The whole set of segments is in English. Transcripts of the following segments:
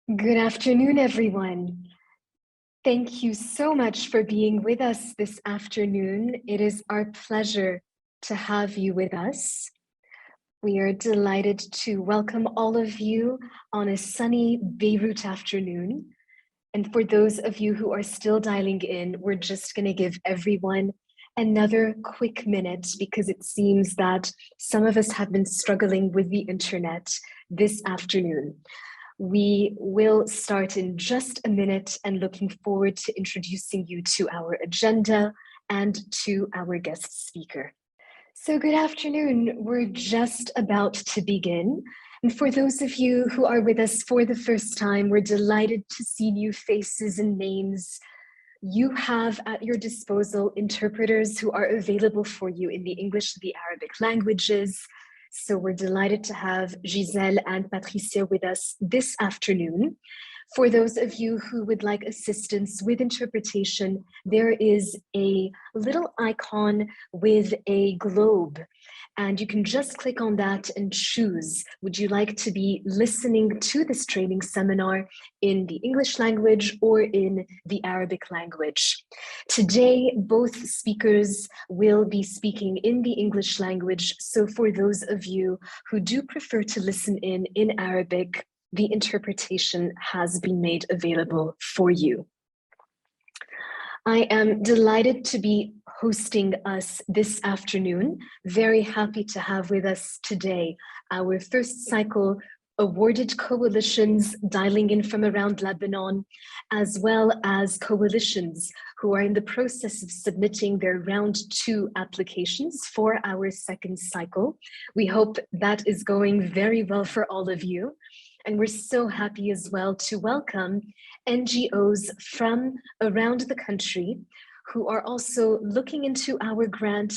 Good afternoon, everyone. Thank you so much for being with us this afternoon. It is our pleasure to have you with us. We are delighted to welcome all of you on a sunny Beirut afternoon. And for those of you who are still dialing in, we're just going to give everyone another quick minute because it seems that some of us have been struggling with the internet this afternoon. We will start in just a minute and looking forward to introducing you to our agenda and to our guest speaker. So good afternoon. We're just about to begin. And for those of you who are with us for the first time, we're delighted to see new faces and names. You have at your disposal interpreters who are available for you in the English and the Arabic languages. So we're delighted to have Giselle and Patricia with us this afternoon. For those of you who would like assistance with interpretation, there is a little icon with a globe, and you can just click on that and choose. Would you like to be listening to this training seminar in the English language or in the Arabic language? Today, both speakers will be speaking in the English language. So for those of you who do prefer to listen in Arabic, the interpretation has been made available for you. I am delighted to be hosting us this afternoon. Very happy to have with us today our first cycle awarded coalitions dialing in from around Lebanon, as well as coalitions who are in the process of submitting their round 2 applications for our second cycle. We hope that is going very well for all of you. And we're so happy as well to welcome NGOs from around the country who are also looking into our grant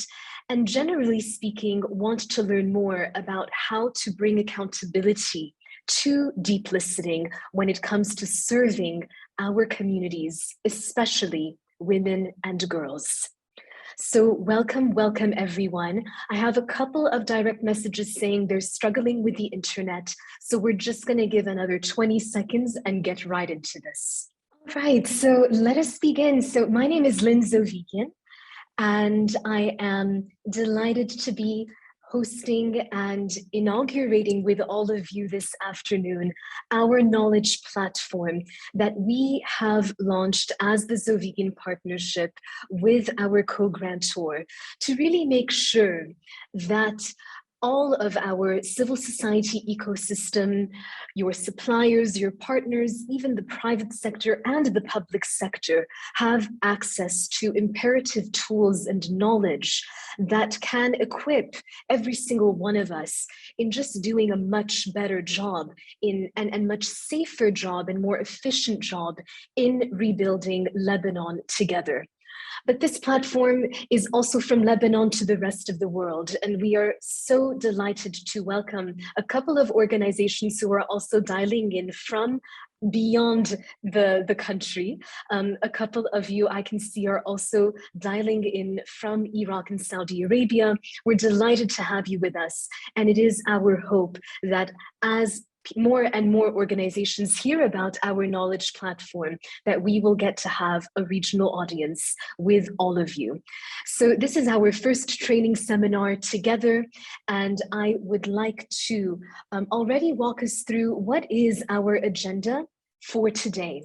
and generally speaking want to learn more about how to bring accountability to deep listening when it comes to serving our communities, especially women and girls. So welcome everyone. I have a couple of direct messages saying they're struggling with the internet. So we're just gonna give another 20 seconds and get right into this. All right, so let us begin. So my name is Lynn Zovikian, and I am delighted to be hosting and inaugurating with all of you this afternoon our knowledge platform that we have launched as the Zovikian Partnership with our co-grantor to really make sure that all of our civil society ecosystem, your suppliers, your partners, even the private sector and the public sector have access to imperative tools and knowledge that can equip every single one of us in just doing a much better job and much safer job and more efficient job in rebuilding Lebanon together. But this platform is also from Lebanon to the rest of the world. And we are so delighted to welcome a couple of organizations who are also dialing in from beyond the country. A couple of you I can see are also dialing in from Iraq and Saudi Arabia. We're delighted to have you with us. And it is our hope that as more and more organizations hear about our knowledge platform, that we will get to have a regional audience with all of you. So this is our first training seminar together, and I would like to already walk us through what is our agenda for today.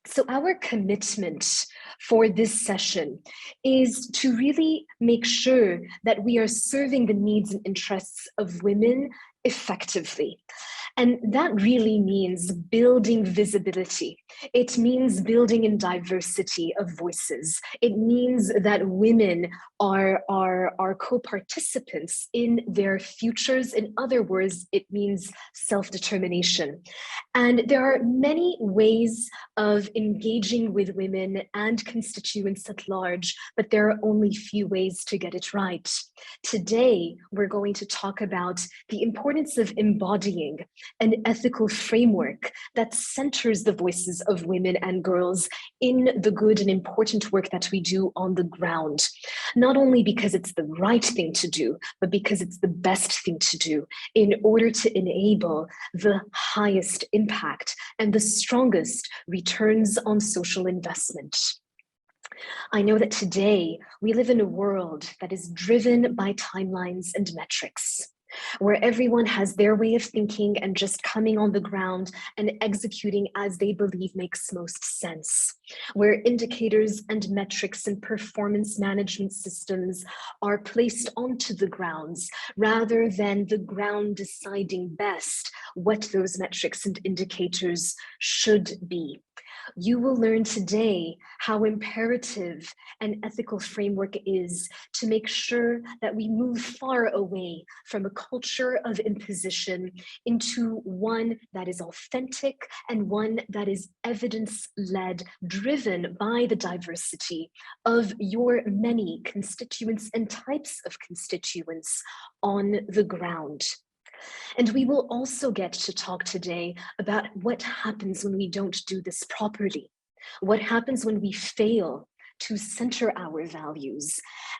So our commitment for this session is to really make sure that we are serving the needs and interests of women effectively. And that really means building visibility. It means building in diversity of voices. It means that women are co-participants in their futures. In other words, it means self-determination. And there are many ways of engaging with women and constituents at large, but there are only few ways to get it right. Today, we're going to talk about the importance of embodying an ethical framework that centers the voices of women and girls in the good and important work that we do on the ground. Not only because it's the right thing to do, but because it's the best thing to do in order to enable the highest impact and the strongest returns on social investment. I know that today we live in a world that is driven by timelines and metrics, where everyone has their way of thinking and just coming on the ground and executing as they believe makes most sense, where indicators and metrics and performance management systems are placed onto the grounds rather than the ground deciding best what those metrics and indicators should be. You will learn today how imperative an ethical framework is to make sure that we move far away from a culture of imposition into one that is authentic and one that is evidence-led, driven by the diversity of your many constituents and types of constituents on the ground. And we will also get to talk today about what happens when we don't do this properly. What happens when we fail to center our values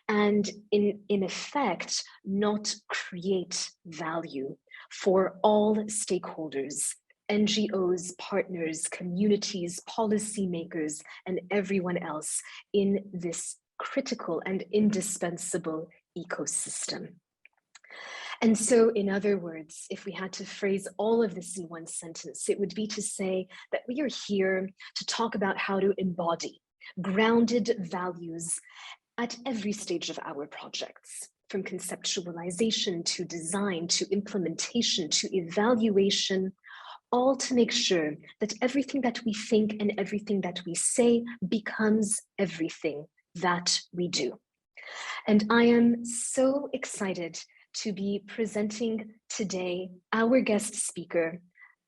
and in effect, not create value for all stakeholders, NGOs, partners, communities, policymakers, and everyone else in this critical and indispensable ecosystem. And so, in other words, if we had to phrase all of this in one sentence, it would be to say that we are here to talk about how to embody grounded values at every stage of our projects, from conceptualization to design to implementation to evaluation, all to make sure that everything that we think and everything that we say becomes everything that we do. And I am so excited to be presenting today our guest speaker,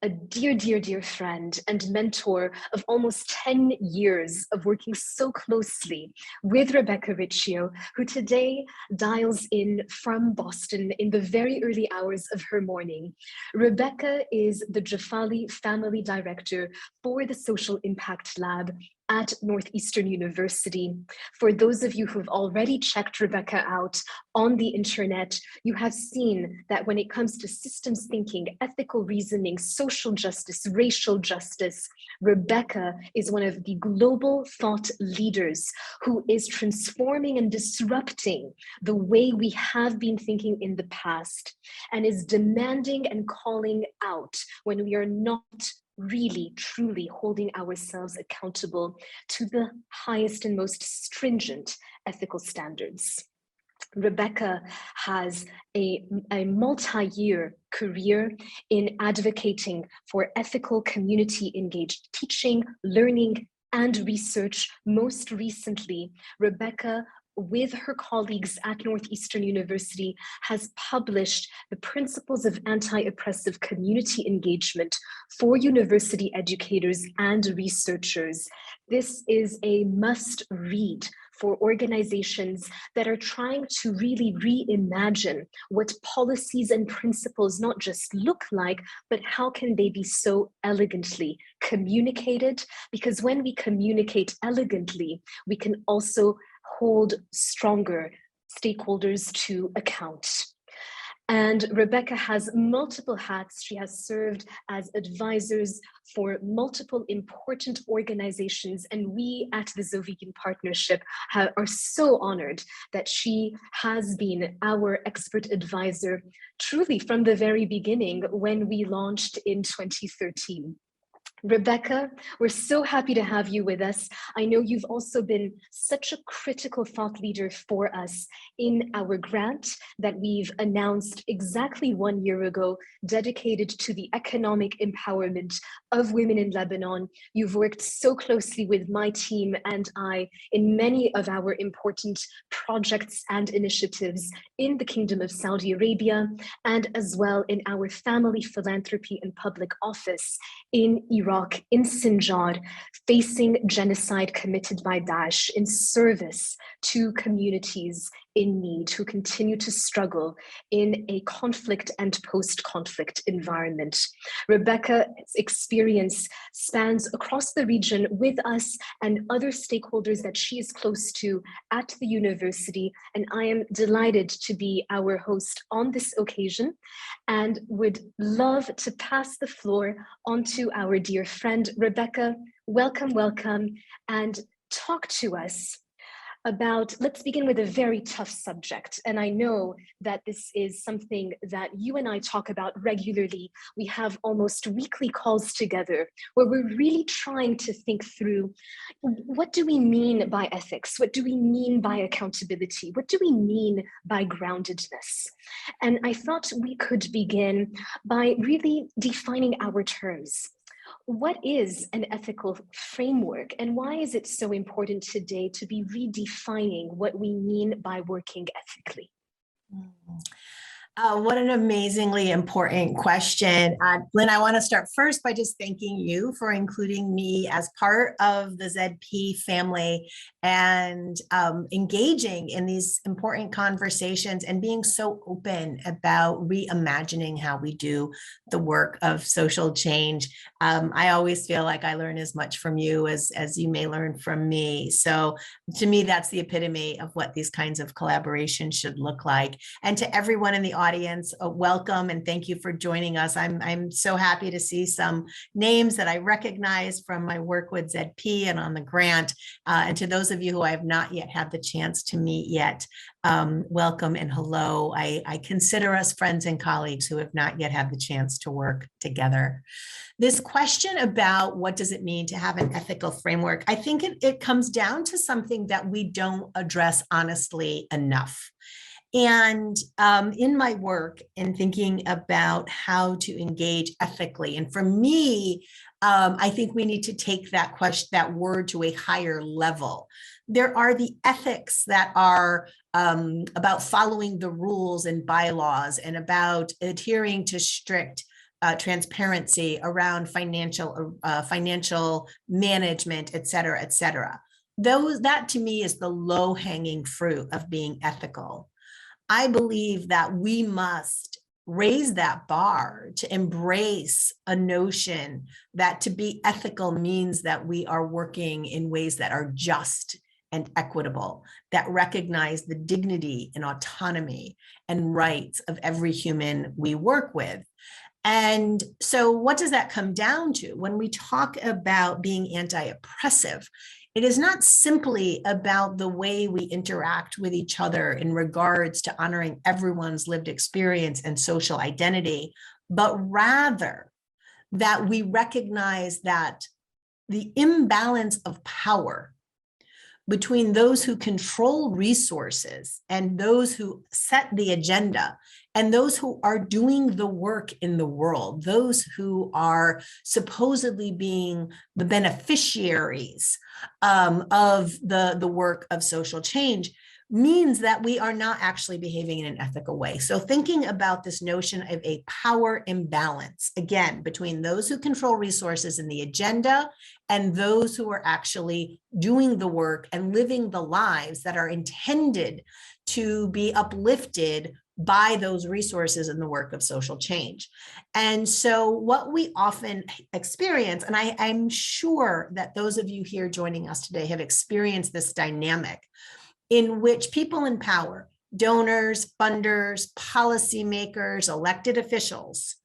a dear, dear, dear friend and mentor of almost 10 years of working so closely with Rebecca Riccio, who today dials in from Boston in the very early hours of her morning. Rebecca is the Jafali Family Director for the Social Impact Lab at Northeastern University. For those of you who've already checked Rebecca out on the internet, you have seen that when it comes to systems thinking, ethical reasoning, social justice, racial justice, Rebecca is one of the global thought leaders who is transforming and disrupting the way we have been thinking in the past, and is demanding and calling out when we are not really, truly holding ourselves accountable to the highest and most stringent ethical standards. Rebecca has a multi-year career in advocating for ethical community-engaged teaching, learning, and research. Most recently, Rebecca, with her colleagues at Northeastern University, has published the Principles of Anti-Oppressive Community Engagement for university educators and researchers. This is a must-read for organizations that are trying to really reimagine what policies and principles not just look like, but how can they be so elegantly communicated? Because when we communicate elegantly, we can also hold stronger stakeholders to account. And Rebecca has multiple hats. She has served as advisors for multiple important organizations. And we at the Zovegan Partnership are so honored that she has been our expert advisor truly from the very beginning when we launched in 2013. Rebecca, we're so happy to have you with us. I know you've also been such a critical thought leader for us in our grant that we've announced exactly 1 year ago, dedicated to the economic empowerment of women in Lebanon. You've worked so closely with my team and I in many of our important projects and initiatives in the Kingdom of Saudi Arabia, and as well in our family philanthropy and public office in Iraq, in Sinjar, facing genocide committed by Daesh in service to communities in need, who continue to struggle in a conflict and post-conflict environment. Rebecca's experience spans across the region with us and other stakeholders that she is close to at the university, and I am delighted to be our host on this occasion and would love to pass the floor on to our dear friend. Rebecca, welcome, welcome, and talk to us about, let's begin with a very tough subject. And I know that this is something that you and I talk about regularly. We have almost weekly calls together where we're really trying to think through, what do we mean by ethics? What do we mean by accountability? What do we mean by groundedness? And I thought we could begin by really defining our terms. What is an ethical framework, and why is it so important today to be redefining what we mean by working ethically? What an amazingly important question. Lynn, I want to start first by just thanking you for including me as part of the ZP family and engaging in these important conversations and being so open about reimagining how we do the work of social change. I always feel like I learn as much from you as you may learn from me. So to me, that's the epitome of what these kinds of collaborations should look like. And to everyone in the audience, welcome and thank you for joining us. I'm so happy to see some names that I recognize from my work with ZP and on the grant. And to those of you who I have not yet had the chance to meet yet, welcome and hello. I consider us friends and colleagues who have not yet had the chance to work together. This question about what does it mean to have an ethical framework, I think it comes down to something that we don't address honestly enough. And in my work in thinking about how to engage ethically, and for me, I think we need to take that word to a higher level. There are the ethics that are about following the rules and bylaws and about adhering to strict transparency around financial management, et cetera, et cetera. That to me is the low-hanging fruit of being ethical. I believe that we must raise that bar to embrace a notion that to be ethical means that we are working in ways that are just and equitable, that recognize the dignity and autonomy and rights of every human we work with. And so what does that come down to? When we talk about being anti-oppressive, it is not simply about the way we interact with each other in regards to honoring everyone's lived experience and social identity, but rather that we recognize that the imbalance of power between those who control resources and those who set the agenda and those who are doing the work in the world, those who are supposedly being the beneficiaries of the work of social change, means that we are not actually behaving in an ethical way. So thinking about this notion of a power imbalance, again, between those who control resources in the agenda and those who are actually doing the work and living the lives that are intended to be uplifted by those resources in the work of social change. And so what we often experience, and I'm sure that those of you here joining us today have experienced this dynamic in which people in power, donors, funders, policymakers, elected officials,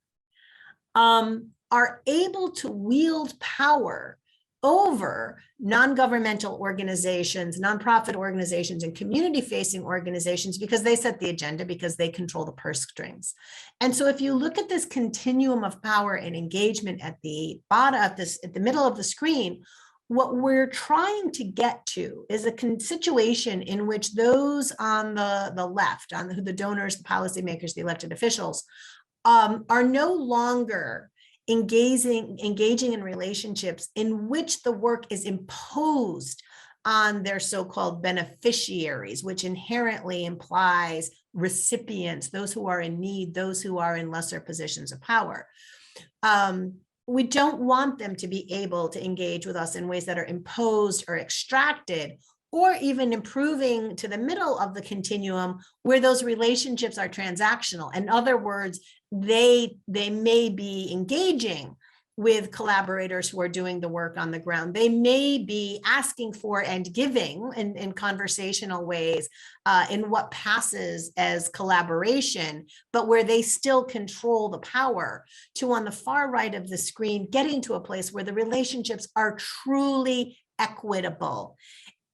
are able to wield power over non-governmental organizations, nonprofit organizations, and community-facing organizations because they set the agenda, because they control the purse strings. And so if you look at this continuum of power and engagement at the bottom of this, at the middle of the screen, what we're trying to get to is a situation in which those on the left, on the donors, the policymakers, the elected officials, are no longer engaging in relationships in which the work is imposed on their so-called beneficiaries, which inherently implies recipients, those who are in need, those who are in lesser positions of power. We don't want them to be able to engage with us in ways that are imposed or extracted. or even improving to the middle of the continuum where those relationships are transactional. In other words, they may be engaging with collaborators who are doing the work on the ground. They may be asking for and giving in conversational ways in what passes as collaboration, but where they still control the power, to on the far right of the screen, getting to a place where the relationships are truly equitable,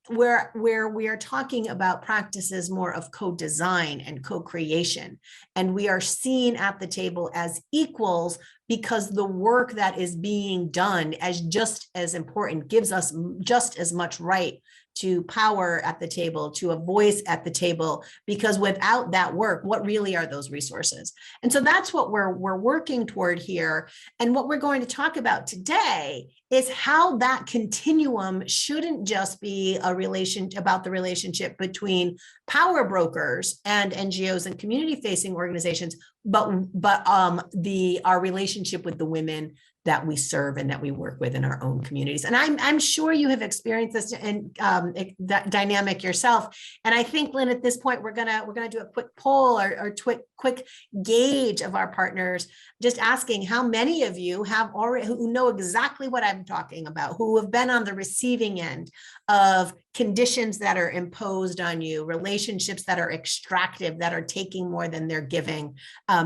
where we are talking about practices more of co-design and co-creation, and we are seen at the table as equals, because the work that is being done as just as important, gives us just as much right to power at the table, to a voice at the table, because without that work, what really are those resources? And so that's what we're working toward here. And what we're going to talk about today is how that continuum shouldn't just be about the relationship between power brokers and NGOs and community-facing organizations, but our relationship with the women that we serve and that we work with in our own communities. And I'm sure you have experienced this in that dynamic yourself. And I think, Lynn, at this point, we're gonna do a quick poll or quick gauge of our partners, just asking how many of you have already, who know exactly what I'm talking about, who have been on the receiving end of conditions that are imposed on you, relationships that are extractive, that are taking more than they're giving,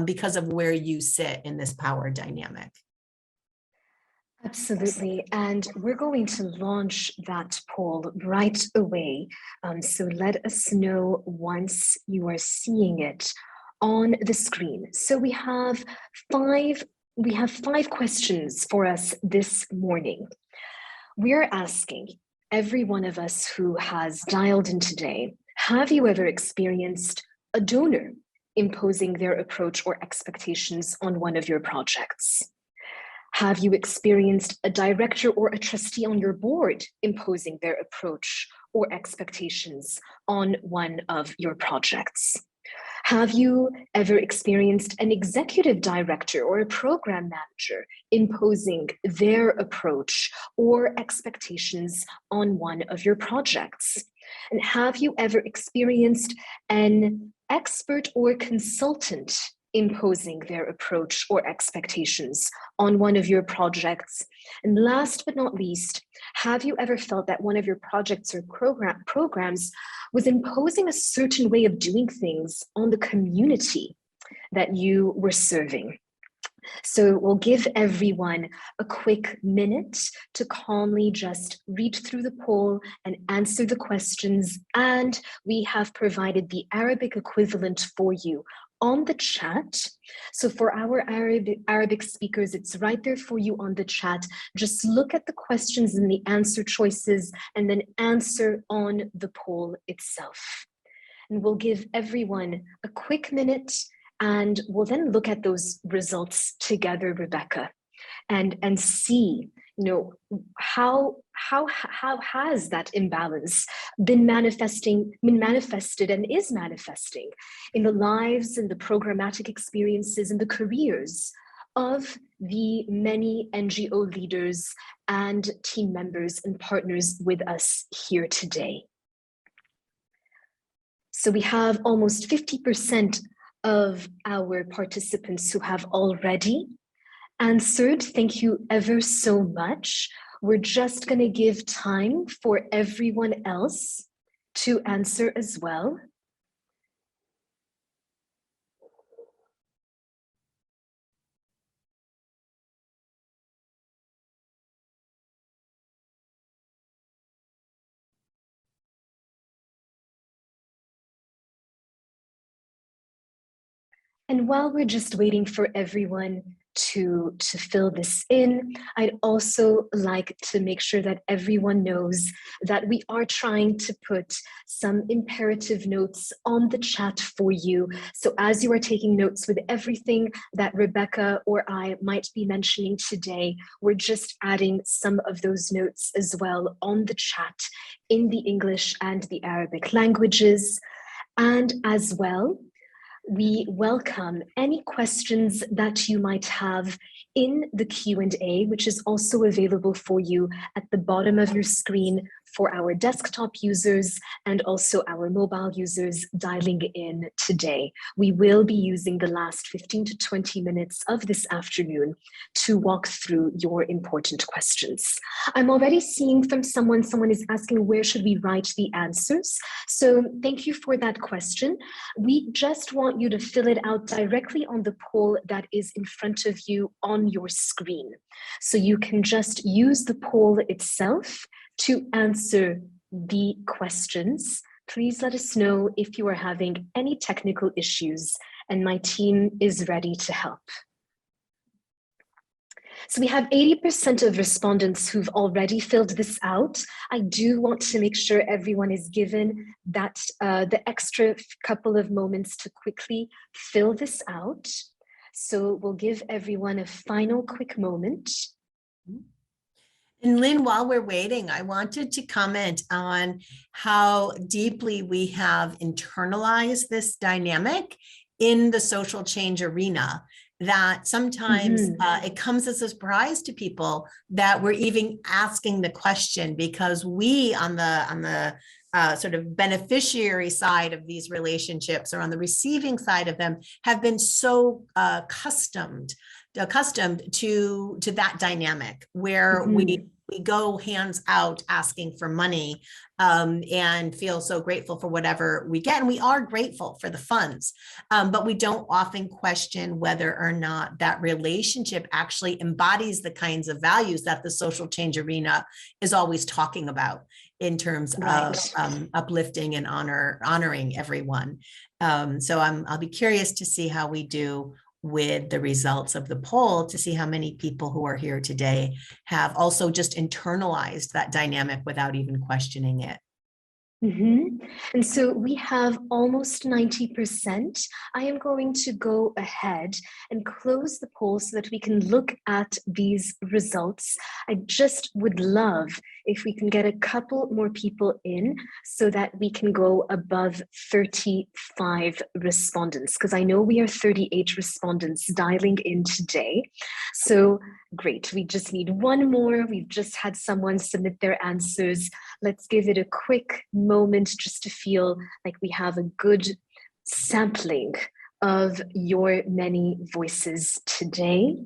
because of where you sit in this power dynamic. Absolutely. And we're going to launch that poll right away. So let us know once you are seeing it on the screen. So we have five questions for us this morning. We are asking every one of us who has dialed in today, have you ever experienced a donor imposing their approach or expectations on one of your projects? Have you experienced a director or a trustee on your board imposing their approach or expectations on one of your projects? Have you ever experienced an executive director or a program manager imposing their approach or expectations on one of your projects? And have you ever experienced an expert or consultant imposing their approach or expectations on one of your projects? And last but not least, have you ever felt that one of your projects or programs was imposing a certain way of doing things on the community that you were serving? So we'll give everyone a quick minute to calmly just read through the poll and answer the questions. And we have provided the Arabic equivalent for you on the chat. So for our Arabic speakers, it's right there for you on the chat. Just look at the questions and the answer choices and then answer on the poll itself. And we'll give everyone a quick minute, and we'll then look at those results together, Rebecca, and see, how has that imbalance been manifested and is manifesting in the lives and the programmatic experiences and the careers of the many NGO leaders and team members and partners with us here today. So we have almost 50% of our participants who have already answered. Thank you ever so much. We're just going to give time for everyone else to answer as well. And while we're just waiting for everyone to fill this in, I'd also like to make sure that everyone knows that we are trying to put some imperative notes on the chat for you. So as you are taking notes with everything that Rebecca or I might be mentioning today, we're just adding some of those notes as well on the chat in the English and the Arabic languages. And as well, we welcome any questions that you might have in the Q&A, which is also available for you at the bottom of your screen for our desktop users and also our mobile users dialing in today. We will be using the last 15 to 20 minutes of this afternoon to walk through your important questions. I'm already seeing from someone is asking, where should we write the answers? So thank you for that question. We just want you to fill it out directly on the poll that is in front of you on your screen. So you can just use the poll itself to answer the questions. Please let us know if you are having any technical issues, and my team is ready to help. So we have 80% of respondents who've already filled this out. I do want to make sure everyone is given that the extra couple of moments to quickly fill this out. So we'll give everyone a final quick moment. And Lynn, while we're waiting, I wanted to comment on how deeply we have internalized this dynamic in the social change arena, that sometimes it comes as a surprise to people that we're even asking the question, because we on the sort of beneficiary side of these relationships, or on the receiving side of them, have been so accustomed to that dynamic where we go hands out asking for money and feel so grateful for whatever we get. And we are grateful for the funds, but we don't often question whether or not that relationship actually embodies the kinds of values that the social change arena is always talking about in terms of uplifting and honoring everyone. So I'll be curious to see how we do with the results of the poll, to see how many people who are here today have also just internalized that dynamic without even questioning it. And so we have almost 90%. I am going to go ahead and close the poll so that we can look at these results. I just would love if we can get a couple more people in so that we can go above 35 respondents, because I know we are 38 respondents dialing in today. So great, we just need one more. We've just had someone submit their answers. Let's give it a quick moment just to feel like we have a good sampling of your many voices today.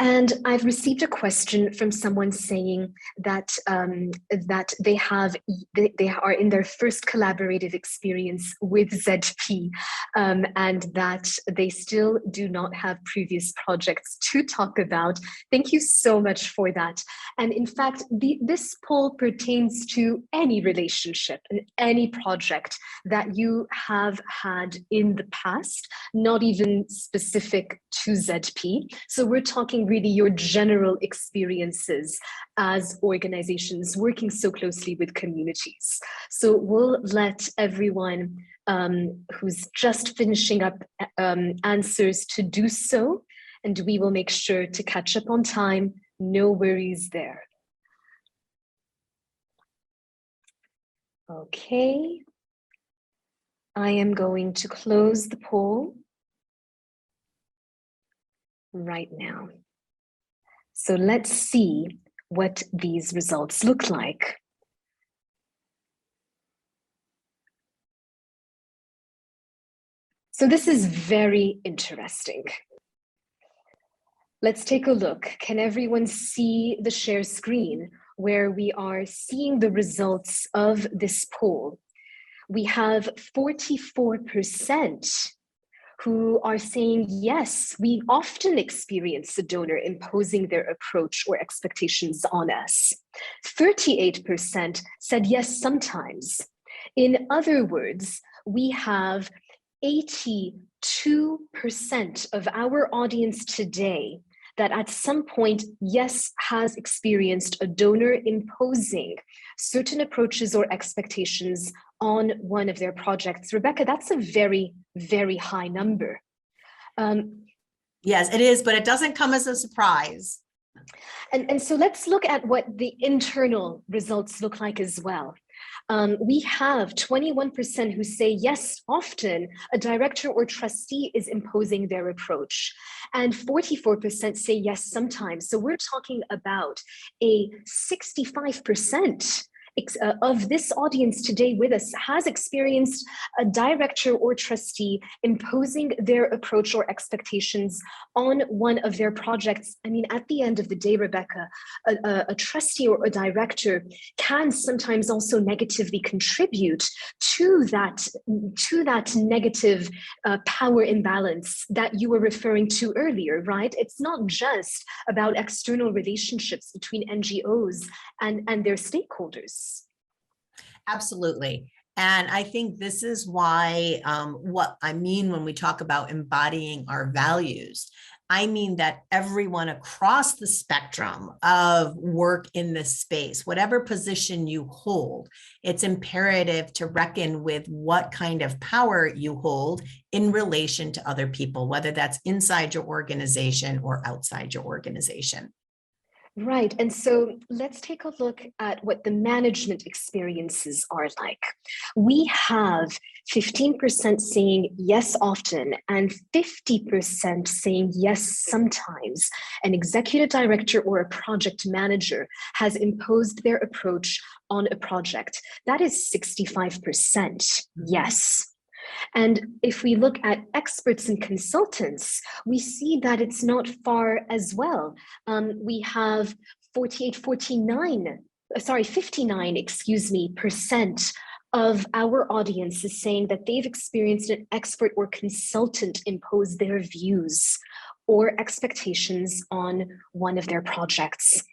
And I've received a question from someone saying that that they are in their first collaborative experience with ZP, and that they still do not have previous projects to talk about. Thank you so much for that. And in fact, this poll pertains to any relationship and any project that you have had in the past, not even specific to ZP. So we're talking really your general experiences as organizations working so closely with communities. So we'll let everyone who's just finishing up answers to do so, and we will make sure to catch up on time. No worries there. Okay. I am going to close the poll right now. So let's see what these results look like. So this is very interesting. Let's take a look. Can everyone see the share screen where we are seeing the results of this poll? We have 44% who are saying, yes, we often experience a donor imposing their approach or expectations on us. 38% said yes, sometimes. In other words, we have 82% of our audience today that at some point, yes, has experienced a donor imposing certain approaches or expectations on one of their projects. Rebecca, that's a very, very high number. Yes, it is, but it doesn't come as a surprise. And so let's look at what the internal results look like as well. We have 21% who say yes, often a director or trustee is imposing their approach, and 44% say yes, sometimes. So we're talking about a 65% of this audience today with us has experienced a director or trustee imposing their approach or expectations on one of their projects. I mean, at the end of the day, Rebecca, a trustee or a director can sometimes also negatively contribute to that negative power imbalance that you were referring to earlier, right? It's not just about external relationships between NGOs and their stakeholders. Absolutely. And I think this is why what I mean when we talk about embodying our values, I mean that everyone across the spectrum of work in this space, whatever position you hold, it's imperative to reckon with what kind of power you hold in relation to other people, whether that's inside your organization or outside your organization. Right. And so let's take a look at what the management experiences are like. We have 15% saying yes often and 50% saying yes sometimes. An executive director or a project manager has imposed their approach on a project. That is 65% yes. And if we look at experts and consultants, we see that it's not far as well. We have 59% of our audience is saying that they've experienced an expert or consultant impose their views or expectations on one of their projects.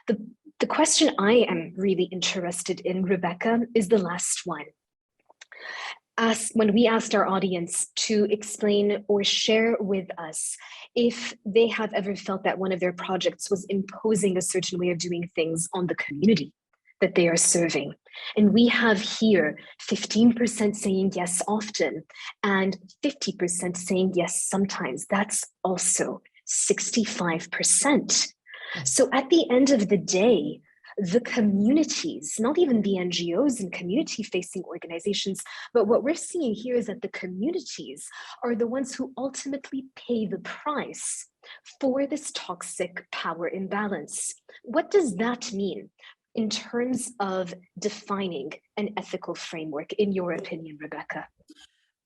The question I am really interested in, Rebecca, is the last one. When we asked our audience to explain or share with us if they have ever felt that one of their projects was imposing a certain way of doing things on the community that they are serving. And we have here 15% saying yes often and 50% saying yes sometimes. That's also 65%. So at the end of the day, the communities, not even the NGOs and community-facing organizations, but what we're seeing here is that the communities are the ones who ultimately pay the price for this toxic power imbalance. What does that mean in terms of defining an ethical framework, in your opinion, Rebecca?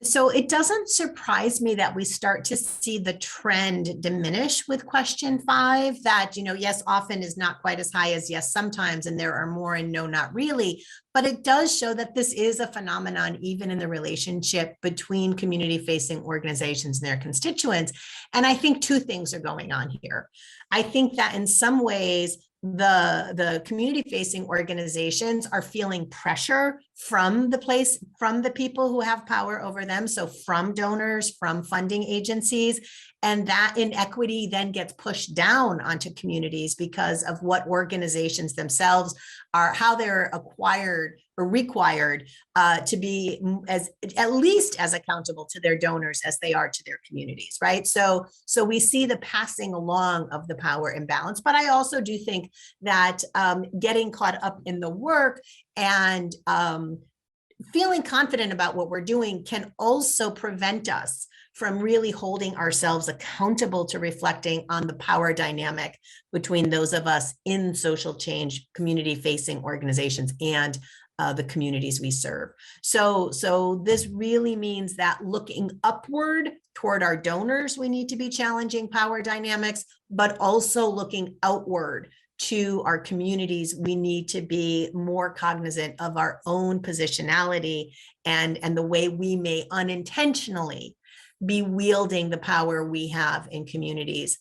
So it doesn't surprise me that we start to see the trend diminish with question 5, that, yes, often is not quite as high as yes, sometimes, and there are more and no, not really. But it does show that this is a phenomenon, even in the relationship between community-facing organizations and their constituents. And I think 2 things are going on here. I think that in some ways, the community-facing organizations are feeling pressure from the people who have power over them. So from donors, from funding agencies, and that inequity then gets pushed down onto communities because of what organizations themselves are, how they're acquired or required to be at least as accountable to their donors as they are to their communities, right? So we see the passing along of the power imbalance, but I also do think that getting caught up in the work and feeling confident about what we're doing can also prevent us from really holding ourselves accountable to reflecting on the power dynamic between those of us in social change, community-facing organizations and the communities we serve. So this really means that looking upward toward our donors, we need to be challenging power dynamics, but also looking outward to our communities, we need to be more cognizant of our own positionality and the way we may unintentionally be wielding the power we have in communities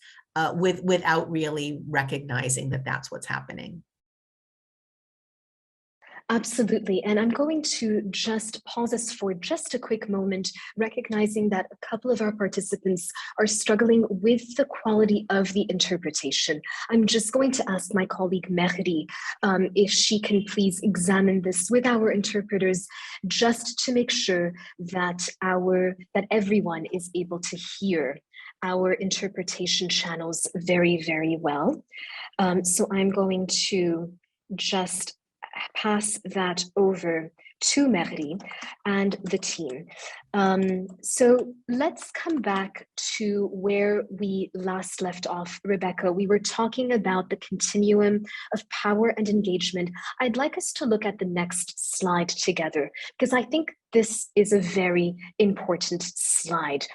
without really recognizing that that's what's happening. Absolutely. And I'm going to just pause us for just a quick moment, recognizing that a couple of our participants are struggling with the quality of the interpretation. I'm just going to ask my colleague Mehdi if she can please examine this with our interpreters, just to make sure that everyone is able to hear our interpretation channels very, very well. So I'm going to just pass that over to Marie and the team. So let's come back to where we last left off, Rebecca. We were talking about the continuum of power and engagement. I'd like us to look at the next slide together, because I think this is a very important slide.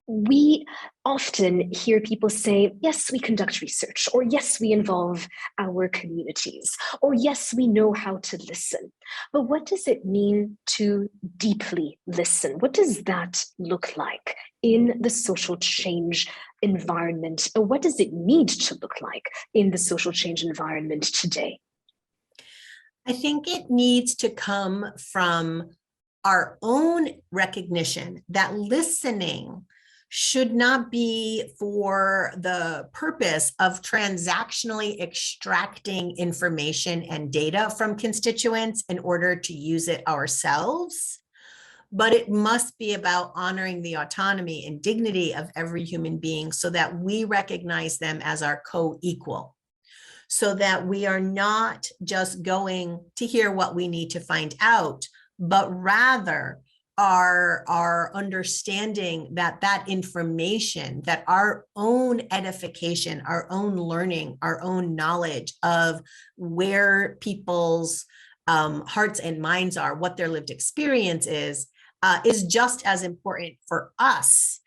We often hear people say, yes, we conduct research, or yes, we involve our communities, or yes, we know how to listen. But what does it mean to deeply listen? What does that look like in the social change environment? Or what does it need to look like in the social change environment today? I think it needs to come from our own recognition that listening should not be for the purpose of transactionally extracting information and data from constituents in order to use it ourselves, but it must be about honoring the autonomy and dignity of every human being so that we recognize them as our co-equal, so that we are not just going to hear what we need to find out, but rather our understanding that that information, that our own edification, our own learning, our own knowledge of where people's hearts and minds are, what their lived experience is just as important for us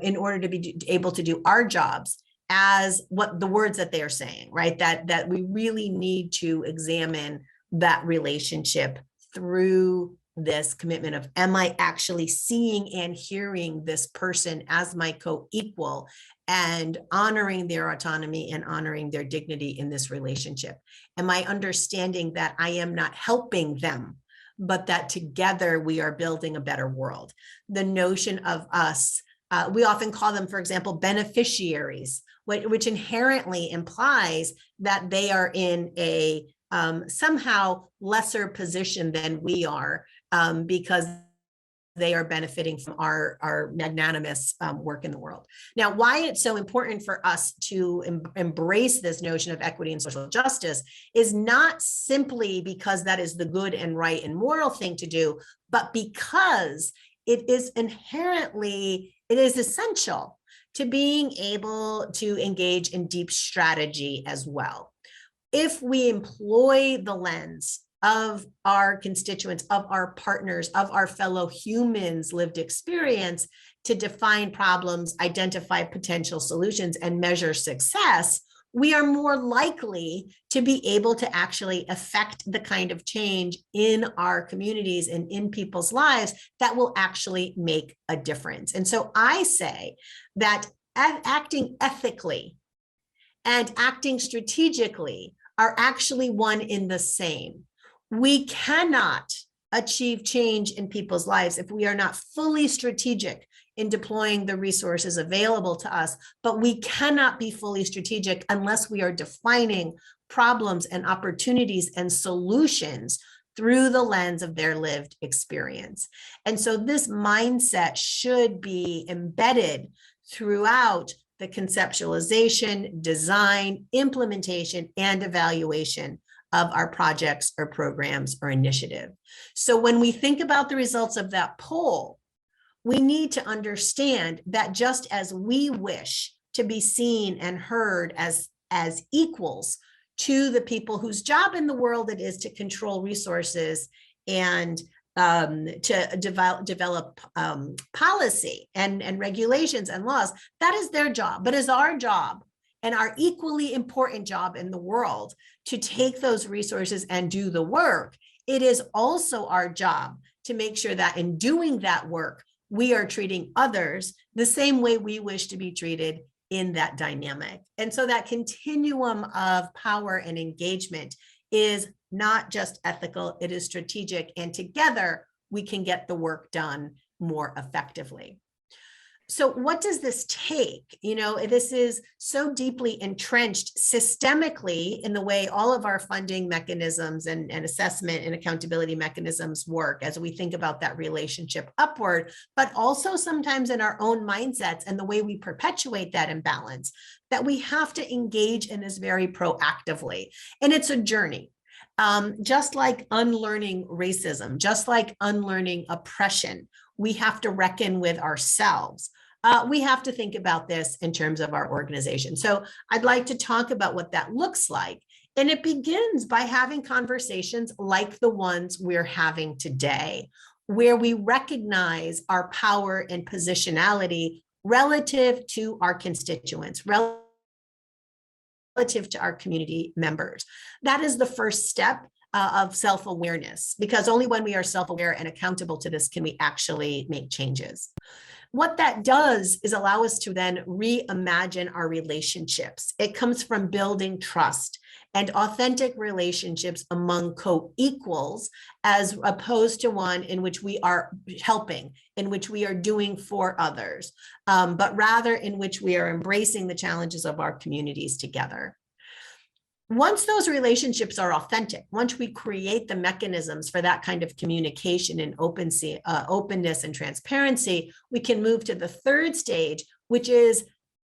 in order to be able to do our jobs as what the words that they are saying, right? That we really need to examine that relationship through this commitment of, am I actually seeing and hearing this person as my co-equal, and honoring their autonomy and honoring their dignity in this relationship? Am I understanding that I am not helping them, but that together we are building a better world? The notion of us, we often call them, for example, beneficiaries, which inherently implies that they are in a somehow lesser position than we are, because they are benefiting from our magnanimous work in the world. Now, why it's so important for us to embrace this notion of equity and social justice is not simply because that is the good and right and moral thing to do, but because it is essential to being able to engage in deep strategy as well. If we employ the lens of our constituents, of our partners, of our fellow humans' lived experience to define problems, identify potential solutions, and measure success, we are more likely to be able to actually affect the kind of change in our communities and in people's lives that will actually make a difference. And so I say that acting ethically and acting strategically are actually one in the same. We cannot achieve change in people's lives if we are not fully strategic in deploying the resources available to us, but we cannot be fully strategic unless we are defining problems and opportunities and solutions through the lens of their lived experience. And so this mindset should be embedded throughout the conceptualization, design, implementation, and evaluation of our projects or programs or initiative. So when we think about the results of that poll, we need to understand that just as we wish to be seen and heard as equals to the people whose job in the world it is to control resources and to develop policy and regulations and laws, that is their job. But it's our job, and our equally important job in the world, to take those resources and do the work. It is also our job to make sure that in doing that work, we are treating others the same way we wish to be treated in that dynamic. And so that continuum of power and engagement is not just ethical, it is strategic, and together we can get the work done more effectively. So what does this take? You know, this is so deeply entrenched systemically in the way all of our funding mechanisms and assessment and accountability mechanisms work as we think about that relationship upward, but also sometimes in our own mindsets and the way we perpetuate that imbalance, that we have to engage in this very proactively. And it's a journey. Just like unlearning racism, just like unlearning oppression, we have to reckon with ourselves. We have to think about this in terms of our organization. So I'd like to talk about what that looks like. And it begins by having conversations like the ones we're having today, where we recognize our power and positionality relative to our constituents, relative to our community members. That is the first step of self-awareness, because only when we are self-aware and accountable to this can we actually make changes. What that does is allow us to then reimagine our relationships. It comes from building trust and authentic relationships among co-equals, as opposed to one in which we are helping, in which we are doing for others, but rather in which we are embracing the challenges of our communities together. Once those relationships are authentic, once we create the mechanisms for that kind of communication and openness and transparency, we can move to the third stage, which is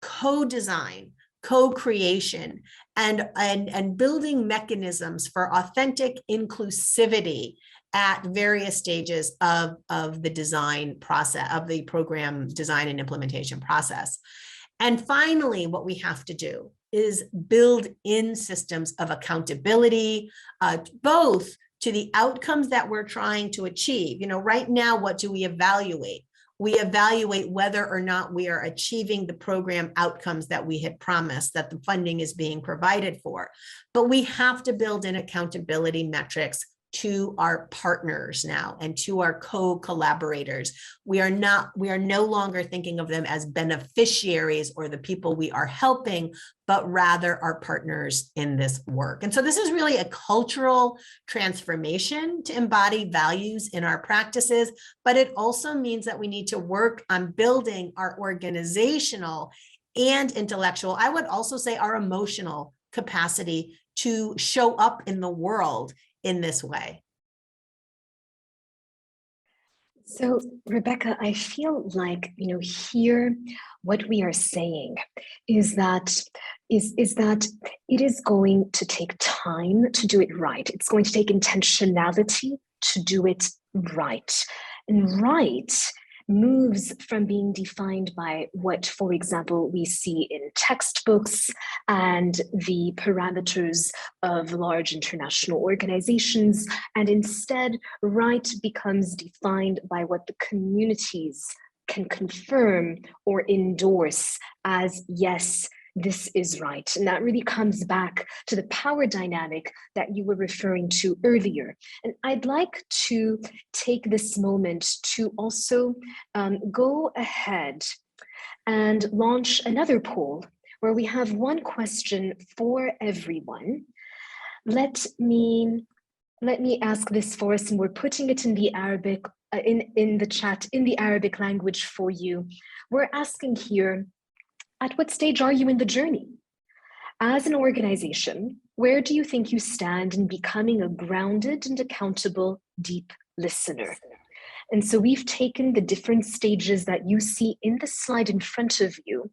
co-design, co-creation, and building mechanisms for authentic inclusivity at various stages of the design process, of the program design and implementation process. And finally, what we have to do is build in systems of accountability, both to the outcomes that we're trying to achieve. Right now, what do we evaluate? We evaluate whether or not we are achieving the program outcomes that we had promised, that the funding is being provided for. But we have to build in accountability metrics to our partners now and to our co-collaborators. We are no longer thinking of them as beneficiaries or the people we are helping, but rather our partners in this work. And so this is really a cultural transformation to embody values in our practices, but it also means that we need to work on building our organizational and intellectual, I would also say our emotional capacity to show up in the world in this way. So, Rebecca, I feel like, here what we are saying is that it is going to take time to do it right. It's going to take intentionality to do it right. And right moves from being defined by what, for example, we see in textbooks and the parameters of large international organizations, and instead, right becomes defined by what the communities can confirm or endorse as, yes, this is right. And that really comes back to the power dynamic that you were referring to earlier. And I'd like to take this moment to also go ahead and launch another poll where we have one question for everyone. Let me ask this for us, and we're putting it in the Arabic, in the chat, in the Arabic language for you. We're asking here, at what stage are you in the journey? As an organization, where do you think you stand in becoming a grounded and accountable deep listener? And so we've taken the different stages that you see in the slide in front of you,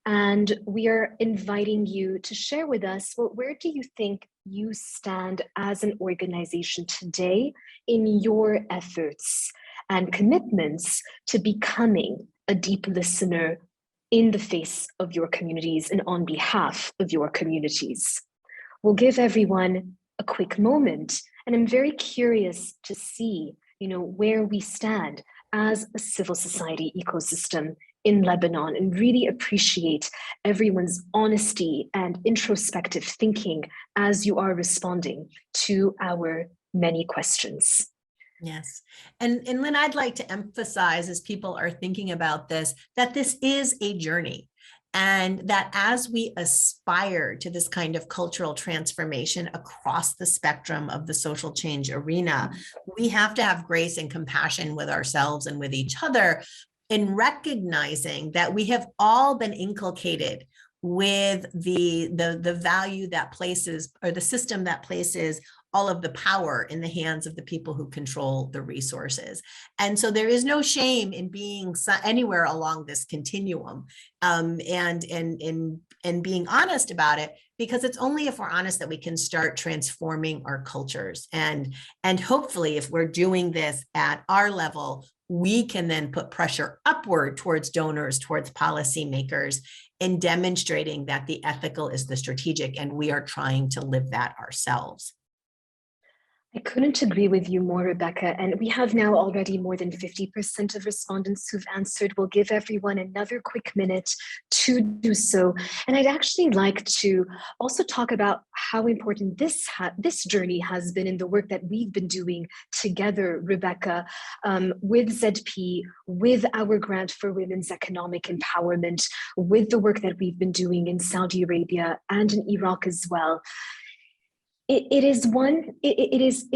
and we are inviting you to share with us, well, where do you think you stand as an organization today in your efforts and commitments to becoming a deep listener in the face of your communities and on behalf of your communities? We'll give everyone a quick moment, and I'm very curious to see, where we stand as a civil society ecosystem in Lebanon, and really appreciate everyone's honesty and introspective thinking as you are responding to our many questions. Yes. And Lynn, I'd like to emphasize, as people are thinking about this, that this is a journey. And that as we aspire to this kind of cultural transformation across the spectrum of the social change arena, we have to have grace and compassion with ourselves and with each other, in recognizing that we have all been inculcated with the value that places, or the system that places, all of the power in the hands of the people who control the resources. And so there is no shame in being anywhere along this continuum, and being honest about it, because it's only if we're honest that we can start transforming our cultures. And hopefully, if we're doing this at our level, we can then put pressure upward towards donors, towards policymakers, in demonstrating that the ethical is the strategic, and we are trying to live that ourselves. I couldn't agree with you more, Rebecca. And we have now already more than 50% of respondents who've answered. We'll give everyone another quick minute to do so. And I'd actually like to also talk about how important this journey has been in the work that we've been doing together, Rebecca, with ZP, with our grant for women's economic empowerment, with the work that we've been doing in Saudi Arabia and in Iraq as well. It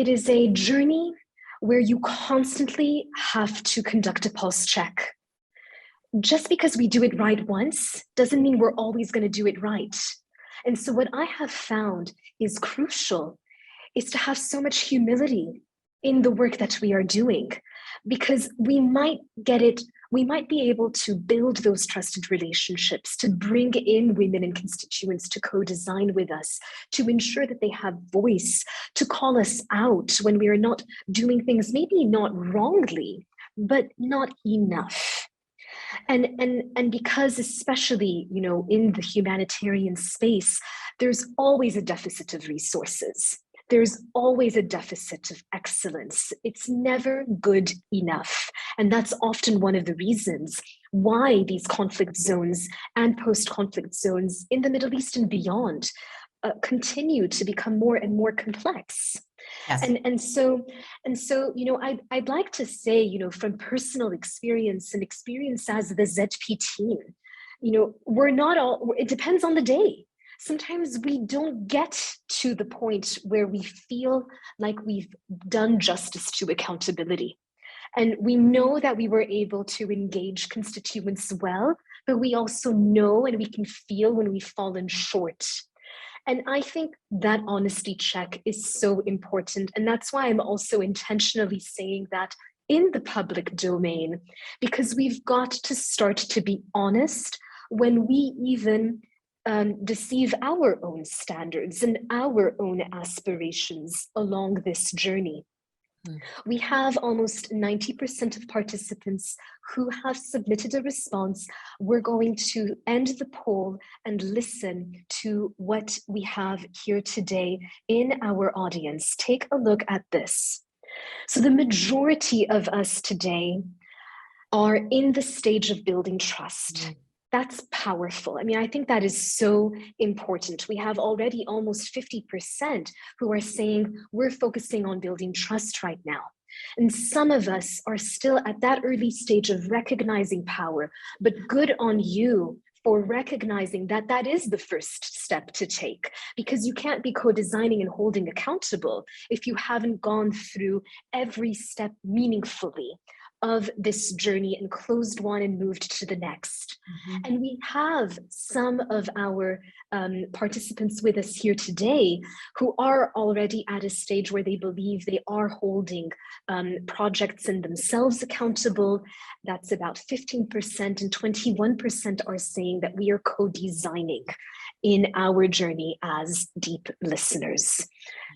is a journey where you constantly have to conduct a pulse check. Just because we do it right once doesn't mean we're always going to do it right. And so what I have found is crucial is to have so much humility in the work that we are doing, because we might be able to build those trusted relationships, to bring in women and constituents to co-design with us, to ensure that they have voice, to call us out when we are not doing things, maybe not wrongly, but not enough. And because especially, in the humanitarian space, there's always a deficit of resources. There's always a deficit of excellence. It's never good enough. And that's often one of the reasons why these conflict zones and post-conflict zones in the Middle East and beyond continue to become more and more complex. Yes. And so, I'd like to say, from personal experience and experience as the ZP team, we're not all, it depends on the day. Sometimes we don't get to the point where we feel like we've done justice to accountability. And we know that we were able to engage constituents well, but we also know and we can feel when we've fallen short. And I think that honesty check is so important. And that's why I'm also intentionally saying that in the public domain, because we've got to start to be honest when we even deceive our own standards and our own aspirations along this journey. We have almost 90% of participants who have submitted a response. We're going to end the poll and listen to what we have here today in our audience. Take a look at this. So the majority of us today are in the stage of building trust. That's powerful. I mean, I think that is so important. We have already almost 50% who are saying we're focusing on building trust right now. And some of us are still at that early stage of recognizing power, but good on you for recognizing that that is the first step to take, because you can't be co-designing and holding accountable if you haven't gone through every step meaningfully of this journey and closed one and moved to the next. And we have some of our participants with us here today who are already at a stage where they believe they are holding projects and themselves accountable. That's about 15%, and 21% are saying that we are co-designing in our journey as deep listeners.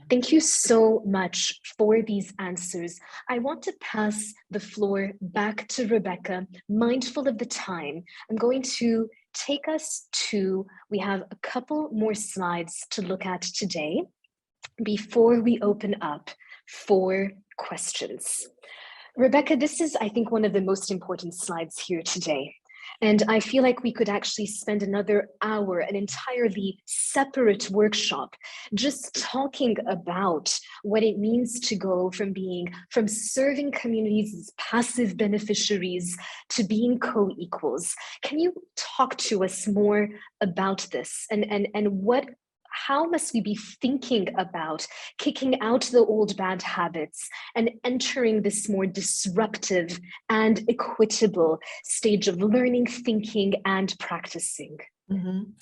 Thank you so much for these answers. I want to pass the floor back to Rebecca, mindful of the time. I'm going to take us to, we have a couple more slides to look at today before we open up for questions. Rebecca, this is, I think, one of the most important slides here today. And I feel like we could actually spend another hour, an entirely separate workshop, just talking about what it means to go from serving communities as passive beneficiaries to being co-equals. Can you talk to us more about this and how must we be thinking about kicking out the old bad habits and entering this more disruptive and equitable stage of learning, thinking, and practicing? Mhm.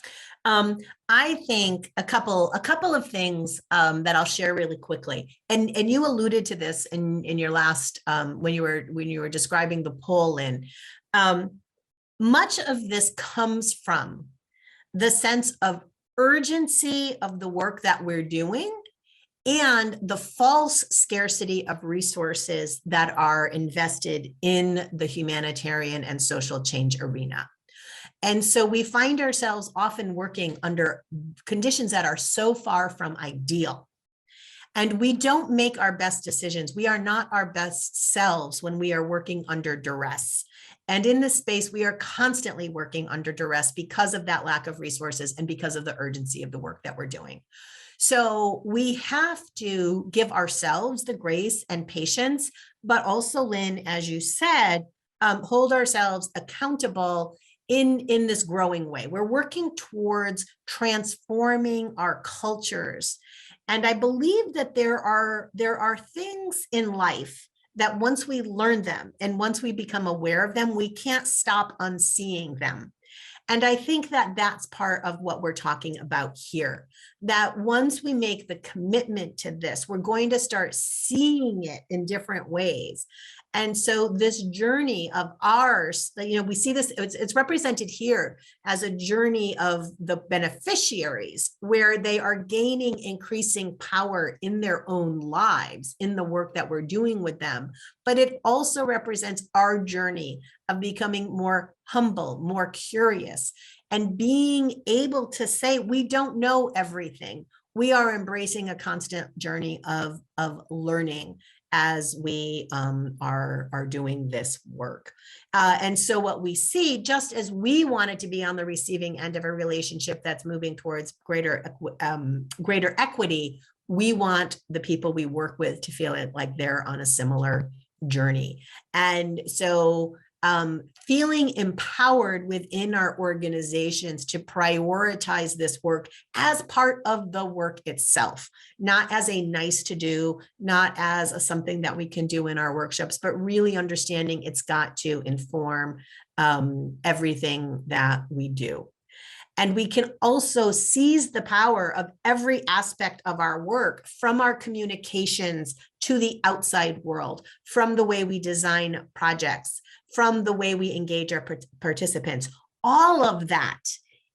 I think a couple of things that I'll share really quickly, and you alluded to this in your last when you were describing the poll. In much of this comes from the sense of urgency of the work that we're doing and the false scarcity of resources that are invested in the humanitarian and social change arena. And so we find ourselves often working under conditions that are so far from ideal. And we don't make our best decisions. We are not our best selves when we are working under duress. And in this space, we are constantly working under duress because of that lack of resources and because of the urgency of the work that we're doing. So we have to give ourselves the grace and patience, but also, Lynn, as you said, hold ourselves accountable in this growing way. We're working towards transforming our cultures. And I believe that there are things in life that once we learn them and once we become aware of them, we can't stop unseeing them. And I think that that's part of what we're talking about here, that once we make the commitment to this, we're going to start seeing it in different ways. And so this journey of ours, we see this, it's represented here as a journey of the beneficiaries, where they are gaining increasing power in their own lives, in the work that we're doing with them. But it also represents our journey of becoming more humble, more curious, and being able to say, we don't know everything. We are embracing a constant journey of learning as we are doing this work. And so what we see, just as we wanted to be on the receiving end of a relationship that's moving towards greater equity, we want the people we work with to feel like they're on a similar journey. And so feeling empowered within our organizations to prioritize this work as part of the work itself, not as a nice to do, not as something that we can do in our workshops, but really understanding it's got to inform everything that we do. And we can also seize the power of every aspect of our work, from our communications to the outside world, from the way we design projects, from the way we engage our participants. All of that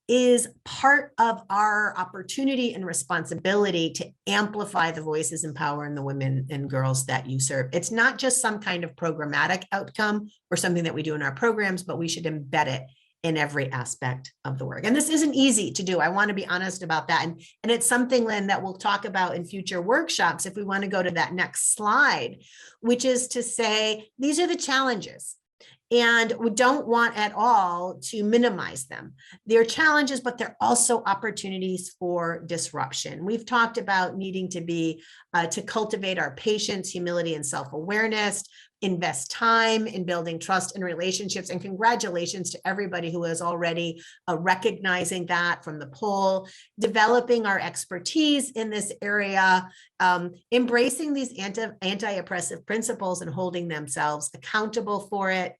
is part of our opportunity and responsibility to amplify the voices and power in the women and girls that you serve. It's not just some kind of programmatic outcome or something that we do in our programs, but we should embed it in every aspect of the work. And this isn't easy to do. I want to be honest about that. And it's something, Lynn, that we'll talk about in future workshops, if we want to go to that next slide, which is to say, these are the challenges. And we don't want at all to minimize them. They're challenges, but they're also opportunities for disruption. We've talked about needing to cultivate our patience, humility, and self-awareness, invest time in building trust and relationships. And congratulations to everybody who is already recognizing that from the poll, developing our expertise in this area, embracing these anti-oppressive principles and holding themselves accountable for it,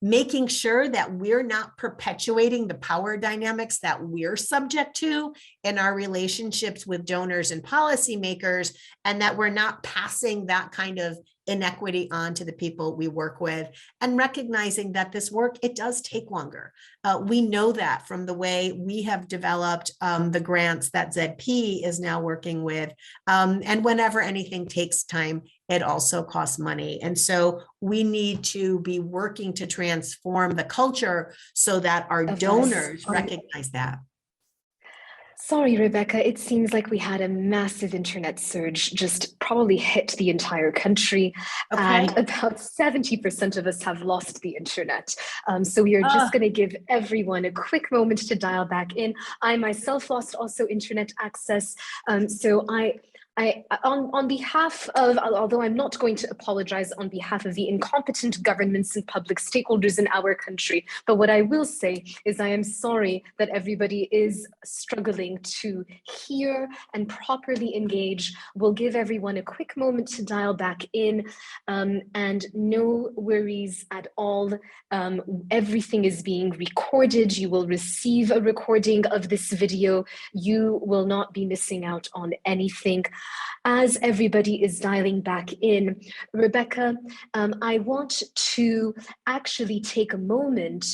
making sure that we're not perpetuating the power dynamics that we're subject to in our relationships with donors and policymakers, and that we're not passing that kind of inequity on to the people we work with, and recognizing that this work, it does take longer. We know that from the way we have developed the grants that ZP is now working with. And whenever anything takes time, it also costs money. And so we need to be working to transform the culture so that our donors recognize that. Sorry, Rebecca, it seems like we had a massive internet surge, just probably hit the entire country. Okay. And about 70% of us have lost the internet. So we are just going to give everyone a quick moment to dial back in. I myself lost also internet access. So On behalf of, although I'm not going to apologize on behalf of the incompetent governments and public stakeholders in our country, but what I will say is I am sorry that everybody is struggling to hear and properly engage. We'll give everyone a quick moment to dial back in, and no worries at all. Everything is being recorded. You will receive a recording of this video. You will not be missing out on anything. As everybody is dialing back in, Rebecca, I want to actually take a moment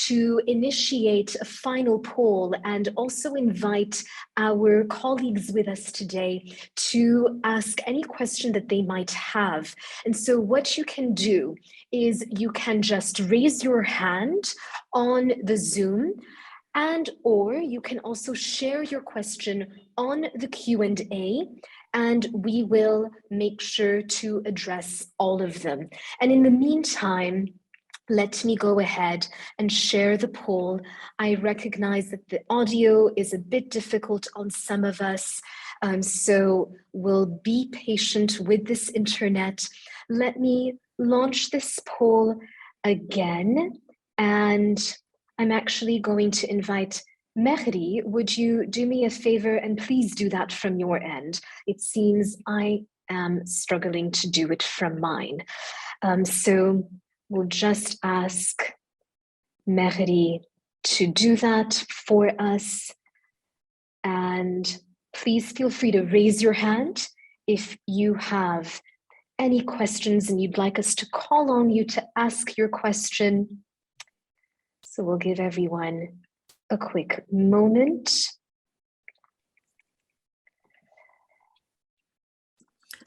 to initiate a final poll and also invite our colleagues with us today to ask any question that they might have. And so what you can do is you can just raise your hand on the Zoom, and or you can also share your question on the Q&A, and we will make sure to address all of them. And in the meantime, let me go ahead and share the poll. I recognize that the audio is a bit difficult on some of us, so we'll be patient with this internet. Let me launch this poll again, and I'm actually going to invite Mehdi. Would you do me a favor and please do that from your end? It seems I am struggling to do it from mine. So we'll just ask Mehdi to do that for us. And please feel free to raise your hand if you have any questions and you'd like us to call on you to ask your question. So we'll give everyone a quick moment.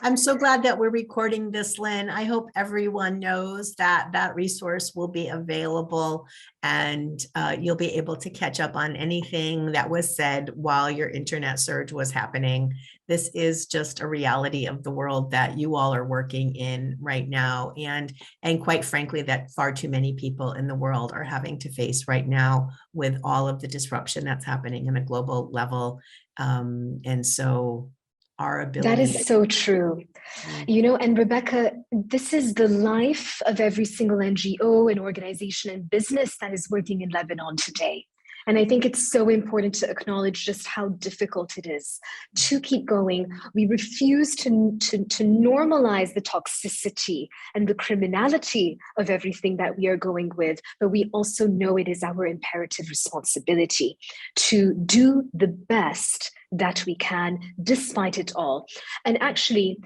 I'm so glad that we're recording this, Lynn. I hope everyone knows that that resource will be available, and you'll be able to catch up on anything that was said while your internet surge was happening. This is just a reality of the world that you all are working in right now, and quite frankly, that far too many people in the world are having to face right now with all of the disruption that's happening in a global level. And so our ability. That is so true. You know, and Rebecca, this is the life of every single NGO and organization and business that is working in Lebanon today. And I think it's so important to acknowledge just how difficult it is to keep going. We refuse to normalize the toxicity and the criminality of everything that we are going with, but we also know it is our imperative responsibility to do the best that we can despite it all. And actually,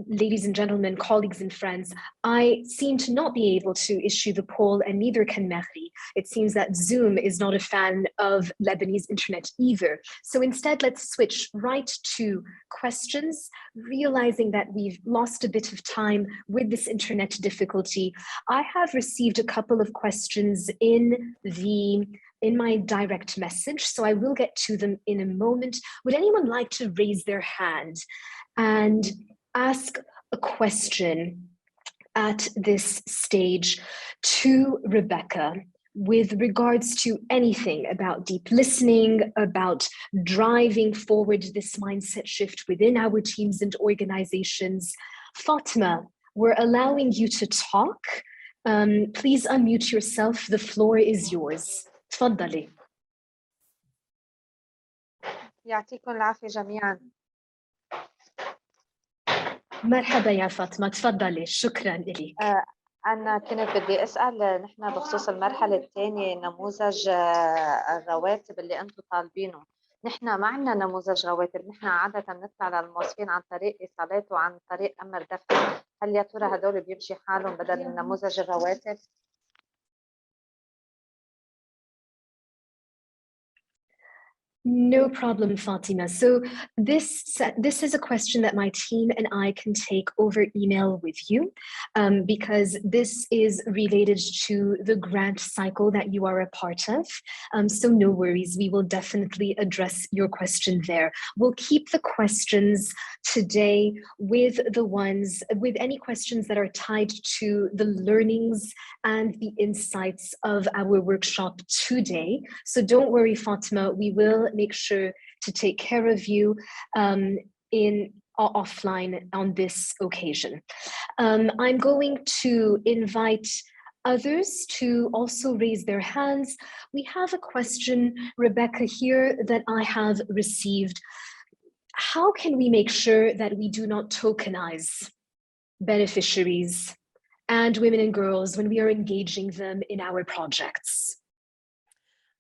ladies and gentlemen, colleagues and friends, I seem to not be able to issue the poll, and neither can Mehdi. It seems that Zoom is not a fan of Lebanese internet either. So instead, let's switch right to questions, realizing that we've lost a bit of time with this internet difficulty. I have received a couple of questions in my direct message, so I will get to them in a moment. Would anyone like to raise their hand and ask a question at this stage to Rebecca with regards to anything about deep listening, about driving forward this mindset shift within our teams and organizations? Fatima, we're allowing you to talk. Please unmute yourself. The floor is yours. تفضلي. يعطيكم العافية جميعاً. مرحبا يا فاطمة، تفضلي. شكراً لك. أنا كنت بدي أسأل نحن بخصوص المرحلة الثانية نموذج الرواتب اللي أنتم طالبينه. نحن ما عندنا نموذج رواتب، نحن عادة نطلع للموظفين عن طريق إيصالات وعن طريق أمر دفع. هل يا ترى هدول بيمشي حالهم بدل نموذج الرواتب؟ No problem, Fatima. So this is a question that my team and I can take over email with you, because this is related to the grant cycle that you are a part of. So no worries, we will definitely address your question there. We'll keep the questions today with any questions that are tied to the learnings and the insights of our workshop today. So don't worry, Fatima, we will make sure to take care of you. offline on this occasion. I'm going to invite others to also raise their hands. We have a question, Rebecca, here that I have received. How can we make sure that we do not tokenize beneficiaries and women and girls when we are engaging them in our projects?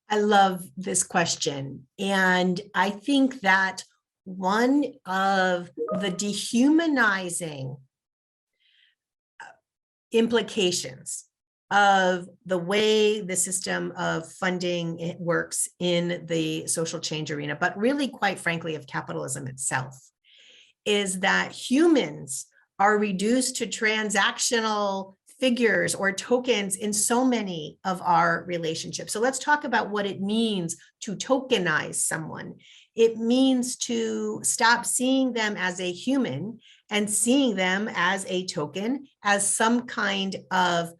I love this question. And I think that one of the dehumanizing implications of the way the system of funding works in the social change arena, but really, quite frankly, of capitalism itself, is that humans are reduced to transactional figures or tokens in so many of our relationships. So let's talk about what it means to tokenize someone. It means to stop seeing them as a human and seeing them as a token, as some kind of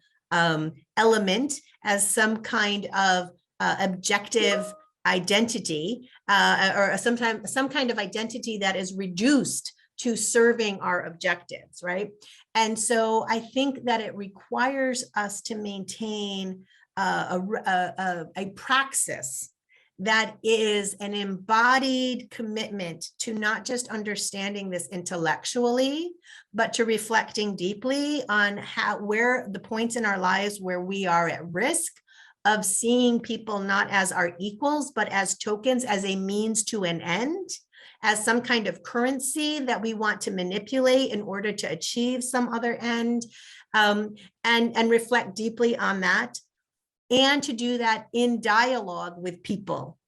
element, as some kind of objective identity, or some kind of identity that is reduced to serving our objectives, right? And so I think that it requires us to maintain a praxis that is an embodied commitment to not just understanding this intellectually, but to reflecting deeply on where the points in our lives where we are at risk of seeing people not as our equals, but as tokens, as a means to an end, as some kind of currency that we want to manipulate in order to achieve some other end, and reflect deeply on that. And to do that in dialogue with people,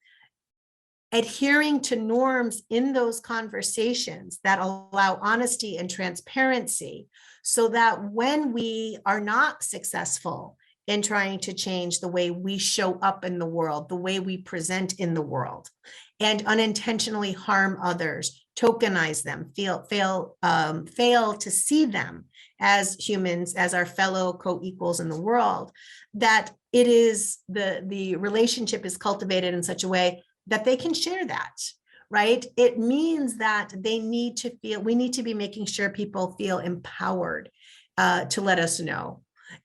adhering to norms in those conversations that allow honesty and transparency, so that when we are not successful in trying to change the way we show up in the world, the way we present in the world, and unintentionally harm others, tokenize them, fail to see them as humans, as our fellow co-equals in the world, that it is the relationship is cultivated in such a way that they can share that, right? It means that we need to be making sure people feel empowered to let us know.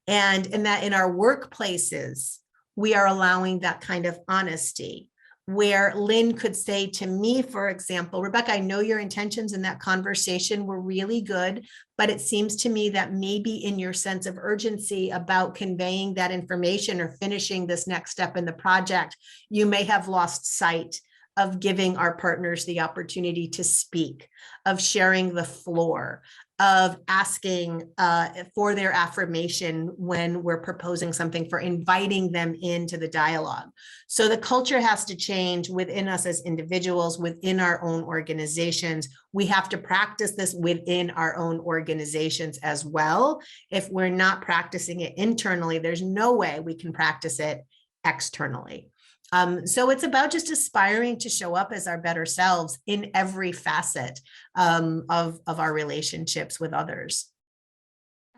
And that in our workplaces, we are allowing that kind of honesty, where Lynn could say to me, for example, Rebecca, I know your intentions in that conversation were really good, but it seems to me that maybe in your sense of urgency about conveying that information or finishing this next step in the project, you may have lost sight of giving our partners the opportunity to speak, of sharing the floor, of asking for their affirmation when we're proposing something, for inviting them into the dialogue. So the culture has to change within us as individuals, within our own organizations. We have to practice this within our own organizations as well. If we're not practicing it internally, there's no way we can practice it externally. So it's about just aspiring to show up as our better selves in every facet of our relationships with others.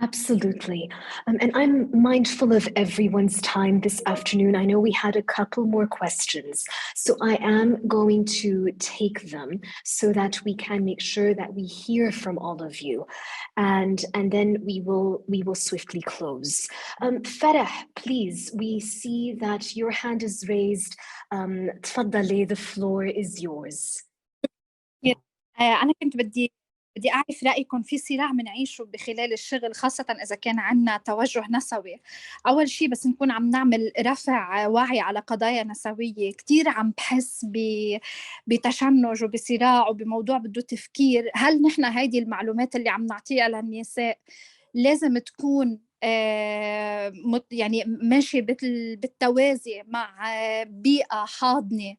Absolutely. And I'm mindful of everyone's time this afternoon. I know we had a couple more questions, so I am going to take them so that we can make sure that we hear from all of you. And then we will swiftly close. Farah, please, we see that your hand is raised. تفضلي, the floor is yours. أنا كنت بدي أعرف رأيكم في صراع منعيشه بخلال الشغل، خاصة إذا كان عنا توجه نسوي. أول شيء بس نكون عم نعمل رفع وعي على قضايا نسوية، كتير عم بحس بتشنج وبصراع وبموضوع بده تفكير. هل نحن هيدي المعلومات اللي عم نعطيها للنساء لازم تكون يعني ماشي بالتوازي مع بيئة حاضنة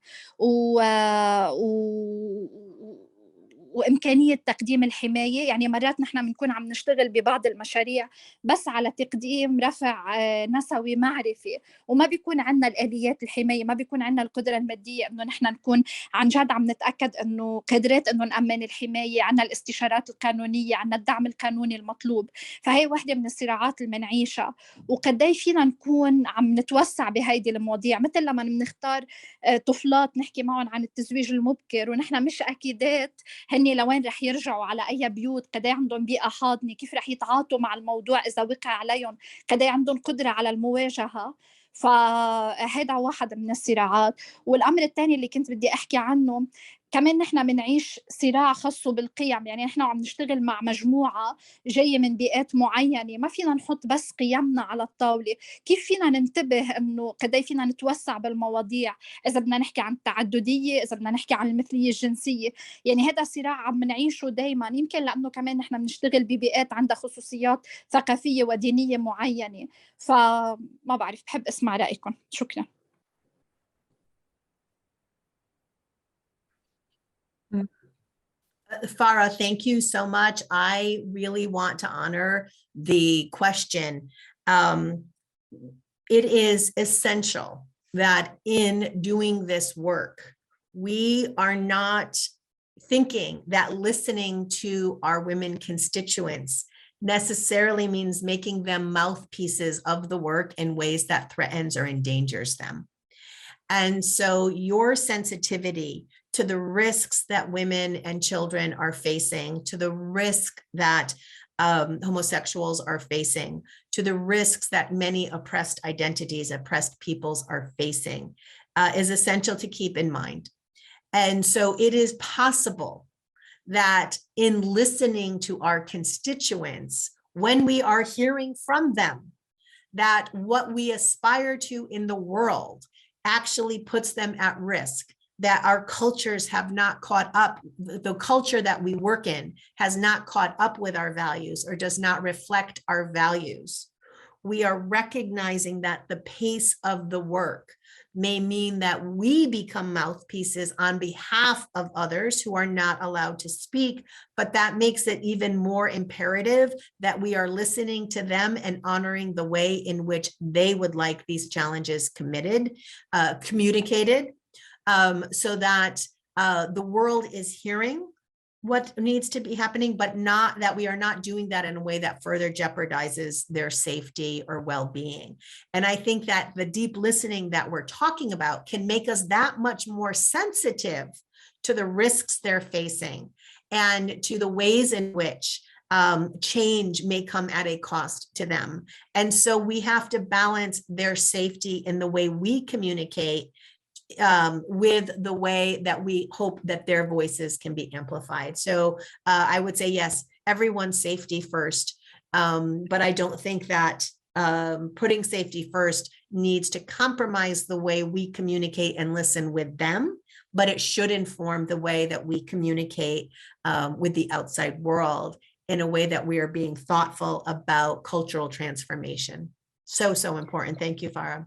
وإمكانية تقديم الحماية؟ يعني مرات نحن بنكون عم نشتغل ببعض المشاريع بس على تقديم رفع نسوي معرفي، وما بيكون عنا الآليات الحماية، ما بيكون عنا القدرة المادية إنه نحن نكون عن جد عم نتأكد إنه قادرات إنه نأمن الحماية، عنا الاستشارات القانونية، عنا الدعم القانوني المطلوب. فهي واحدة من الصراعات اللي منعيشها. وقداي فينا نكون عم نتوسع بهيدي المواضيع، مثل لما بنختار طفلات نحكي معهم عن التزويج المبكر ونحن مش أكيدات هن هن لوين رح يرجعوا، على أي بيوت، قد إيه عندهم بيئة حاضنة، كيف رح يتعاطوا مع الموضوع إذا وقع عليهم، قد إيه عندهم قدرة على المواجهة. فهذا واحد من الصراعات. والأمر الثاني اللي كنت بدي أحكي عنه كمان، نحن بنعيش صراع خاصه بالقيم. يعني نحن عم نشتغل مع مجموعة جاية من بيئات معينة، ما فينا نحط بس قيمنا على الطاولة. كيف فينا ننتبه إنه قد إيه فينا نتوسع بالمواضيع، إذا بدنا نحكي عن التعددية، إذا بدنا نحكي عن المثلية الجنسية. يعني هذا صراع عم نعيشه دايما، يمكن لأنه كمان نحن بنشتغل ببيئات عندها خصوصيات ثقافية ودينية معينة. فما بعرف، بحب أسمع رأيكم. شكرا. Farah, thank you so much. I really want to honor the question. It is essential that in doing this work, we are not thinking that listening to our women constituents necessarily means making them mouthpieces of the work in ways that threatens or endangers them. And so your sensitivity to the risks that women and children are facing, to the risk that homosexuals are facing, to the risks that many oppressed identities, oppressed peoples are facing, is essential to keep in mind. And so it is possible that in listening to our constituents, when we are hearing from them, that what we aspire to in the world actually puts them at risk, that our cultures have not caught up, the culture that we work in has not caught up with our values or does not reflect our values. We are recognizing that the pace of the work may mean that we become mouthpieces on behalf of others who are not allowed to speak, but that makes it even more imperative that we are listening to them and honoring the way in which they would like these challenges communicated, so that the world is hearing what needs to be happening, but not that we are not doing that in a way that further jeopardizes their safety or well-being. And I think that the deep listening that we're talking about can make us that much more sensitive to the risks they're facing and to the ways in which change may come at a cost to them. And so we have to balance their safety in the way we communicate with the way that we hope that their voices can be amplified. So I would say, yes, everyone's safety first, but I don't think that putting safety first needs to compromise the way we communicate and listen with them, but it should inform the way that we communicate with the outside world in a way that we are being thoughtful about cultural transformation. So, so important. Thank you, Farah.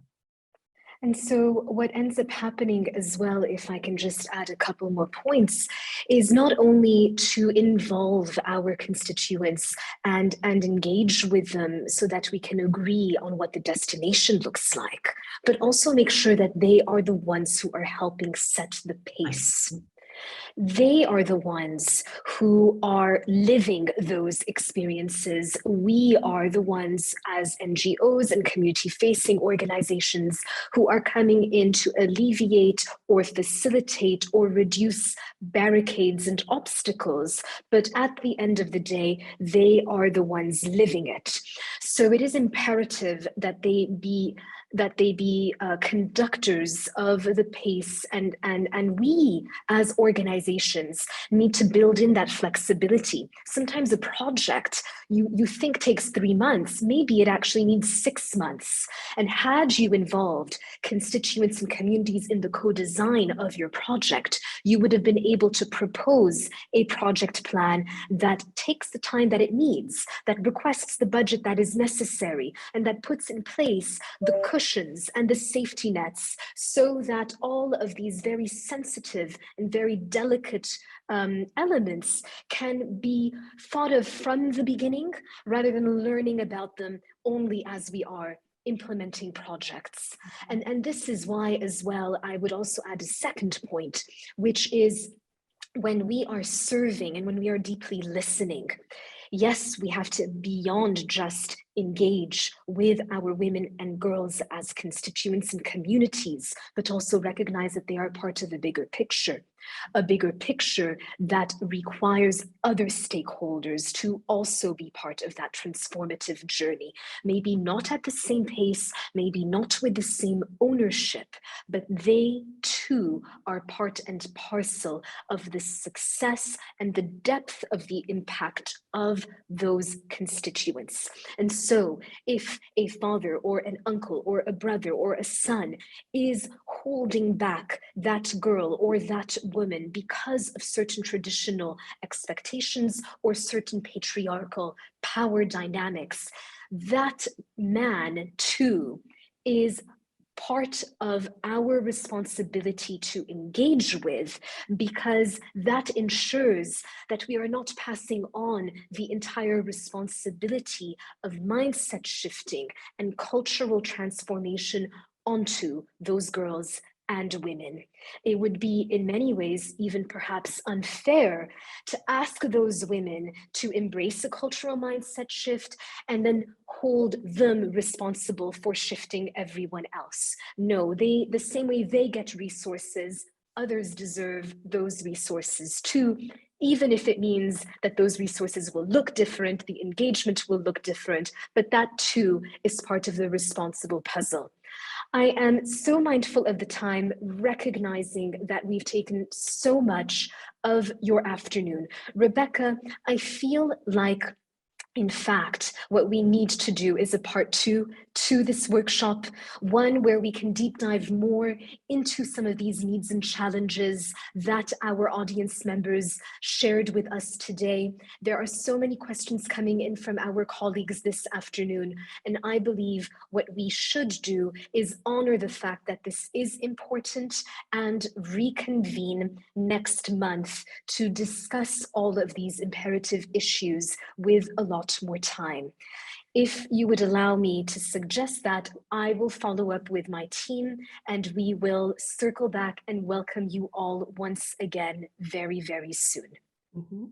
And so what ends up happening as well, if I can just add a couple more points, is not only to involve our constituents and engage with them so that we can agree on what the destination looks like, but also make sure that they are the ones who are helping set the pace. They are the ones who are living those experiences. We are the ones as NGOs and community-facing organizations who are coming in to alleviate or facilitate or reduce barricades and obstacles. But at the end of the day, they are the ones living it. So it is imperative that they be conductors of the pace, and we as organizations need to build in that flexibility. Sometimes a project you think takes 3 months, maybe it actually needs 6 months. And had you involved constituents and communities in the co-design of your project, you would have been able to propose a project plan that takes the time that it needs, that requests the budget that is necessary, and that puts in place the cushions and the safety nets so that all of these very sensitive and very delicate elements can be thought of from the beginning rather than learning about them only as we are implementing projects. And this is why as well, I would also add a second point, which is when we are serving and when we are deeply listening, yes, we have to, beyond just engage with our women and girls as constituents and communities, but also recognize that they are part of a bigger picture that requires other stakeholders to also be part of that transformative journey. Maybe not at the same pace, maybe not with the same ownership, but they too are part and parcel of the success and the depth of the impact of those constituents. And so if a father or an uncle or a brother or a son is holding back that girl or that woman because of certain traditional expectations or certain patriarchal power dynamics, that man too is part of our responsibility to engage with, because that ensures that we are not passing on the entire responsibility of mindset shifting and cultural transformation onto those girls and women. It would be in many ways even perhaps unfair to ask those women to embrace a cultural mindset shift and then hold them responsible for shifting everyone else. No, the same way they get resources, others deserve those resources too, even if it means that those resources will look different, the engagement will look different, but that too is part of the responsible puzzle. I am so mindful of the time, recognizing that we've taken so much of your afternoon. Rebecca, I feel like, in fact, what we need to do is a part 2 to this workshop, one where we can deep dive more into some of these needs and challenges that our audience members shared with us today. There are so many questions coming in from our colleagues this afternoon, and I believe what we should do is honor the fact that this is important and reconvene next month to discuss all of these imperative issues with a lot more time. If you would allow me to suggest that, I will follow up with my team and we will circle back and welcome you all once again very, very soon. Mm-hmm.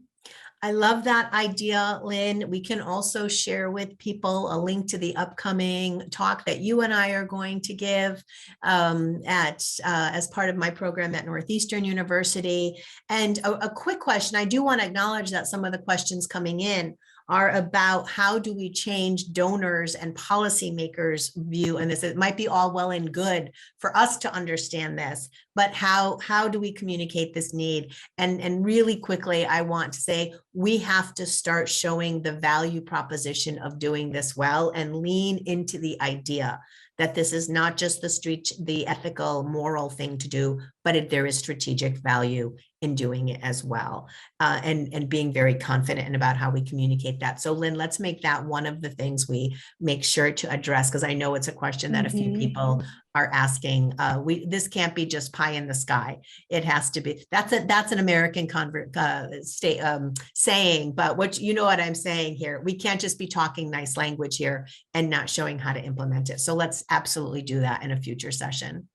I love that idea, Lynn. We can also share with people a link to the upcoming talk that you and I are going to give as part of my program at Northeastern University. And a quick question, I do want to acknowledge that some of the questions coming in are about how do we change donors and policymakers' view, and this, it might be all well and good for us to understand this, but how do we communicate this need? And really quickly, I want to say we have to start showing the value proposition of doing this well and lean into the idea that this is not just the ethical, moral thing to do, but there is strategic value in doing it as well, and being very confident about how we communicate that. So Lynn, let's make that one of the things we make sure to address, because I know it's a question that a few people are asking. This can't be just pie in the sky. It has to be, that's an American saying, but what you know what I'm saying here, we can't just be talking nice language here and not showing how to implement it. So let's absolutely do that in a future session.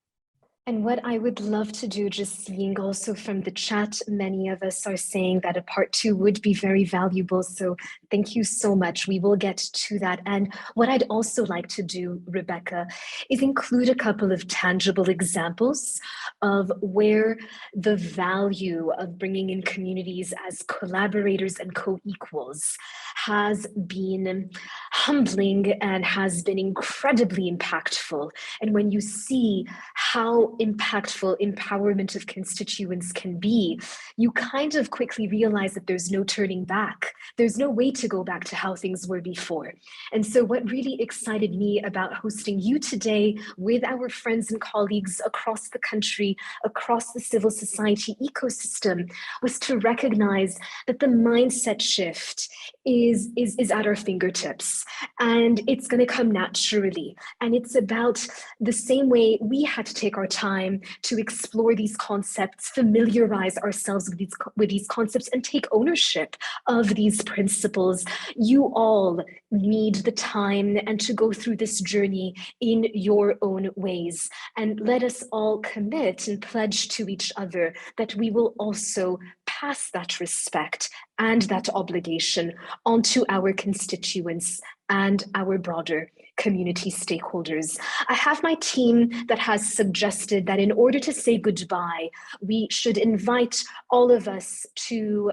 And what I would love to do, just seeing also from the chat, many of us are saying that a part 2 would be very valuable. So thank you so much. We will get to that. And what I'd also like to do, Rebecca, is include a couple of tangible examples of where the value of bringing in communities as collaborators and co-equals has been humbling and has been incredibly impactful. And when you see how impactful empowerment of constituents can be, you kind of quickly realize that there's no turning back. There's no way to go back to how things were before. And so what really excited me about hosting you today with our friends and colleagues across the country, across the civil society ecosystem, was to recognize that the mindset shift is at our fingertips, and it's going to come naturally. And it's about the same way we had to take our time to explore these concepts, familiarize ourselves with these concepts, and take ownership of these principles. You all need the time and to go through this journey in your own ways. And let us all commit and pledge to each other that we will also pass that respect and that obligation onto our constituents and our broader community stakeholders. I have my team that has suggested that in order to say goodbye, we should invite all of us to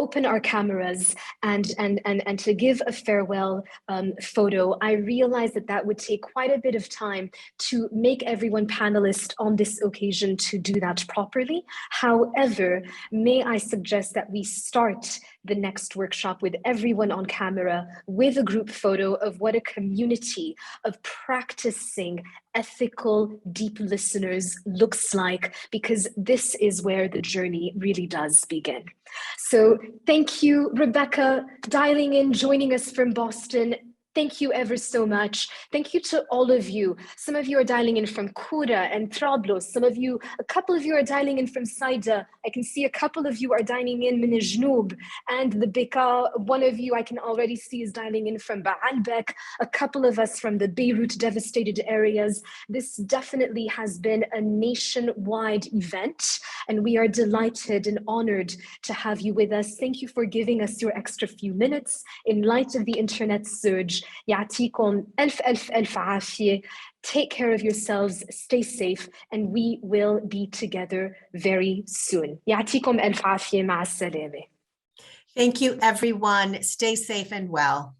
open our cameras and to give a farewell photo. I realize that that would take quite a bit of time to make everyone panelist on this occasion to do that properly. However, may I suggest that we start the next workshop with everyone on camera with a group photo of what a community of practicing ethical, deep listeners looks like, because this is where the journey really does begin. So thank you, Rebecca, dialing in, joining us from Boston. Thank you ever so much. Thank you to all of you. Some of you are dialing in from Kura and Trablos. Some of you, a couple of you are dialing in from Saida. I can see a couple of you are dialing in من الجنوب and the Beka. One of you I can already see is dialing in from Baalbek. A couple of us from the Beirut devastated areas. This definitely has been a nationwide event, and we are delighted and honored to have you with us. Thank you for giving us your extra few minutes in light of the internet surge. يعطيكم ألف عافية. Take care of yourselves, stay safe, and we will be together very soon. يعطيكم ألف عافية. مع السلامة. Thank you, everyone. Stay safe and well.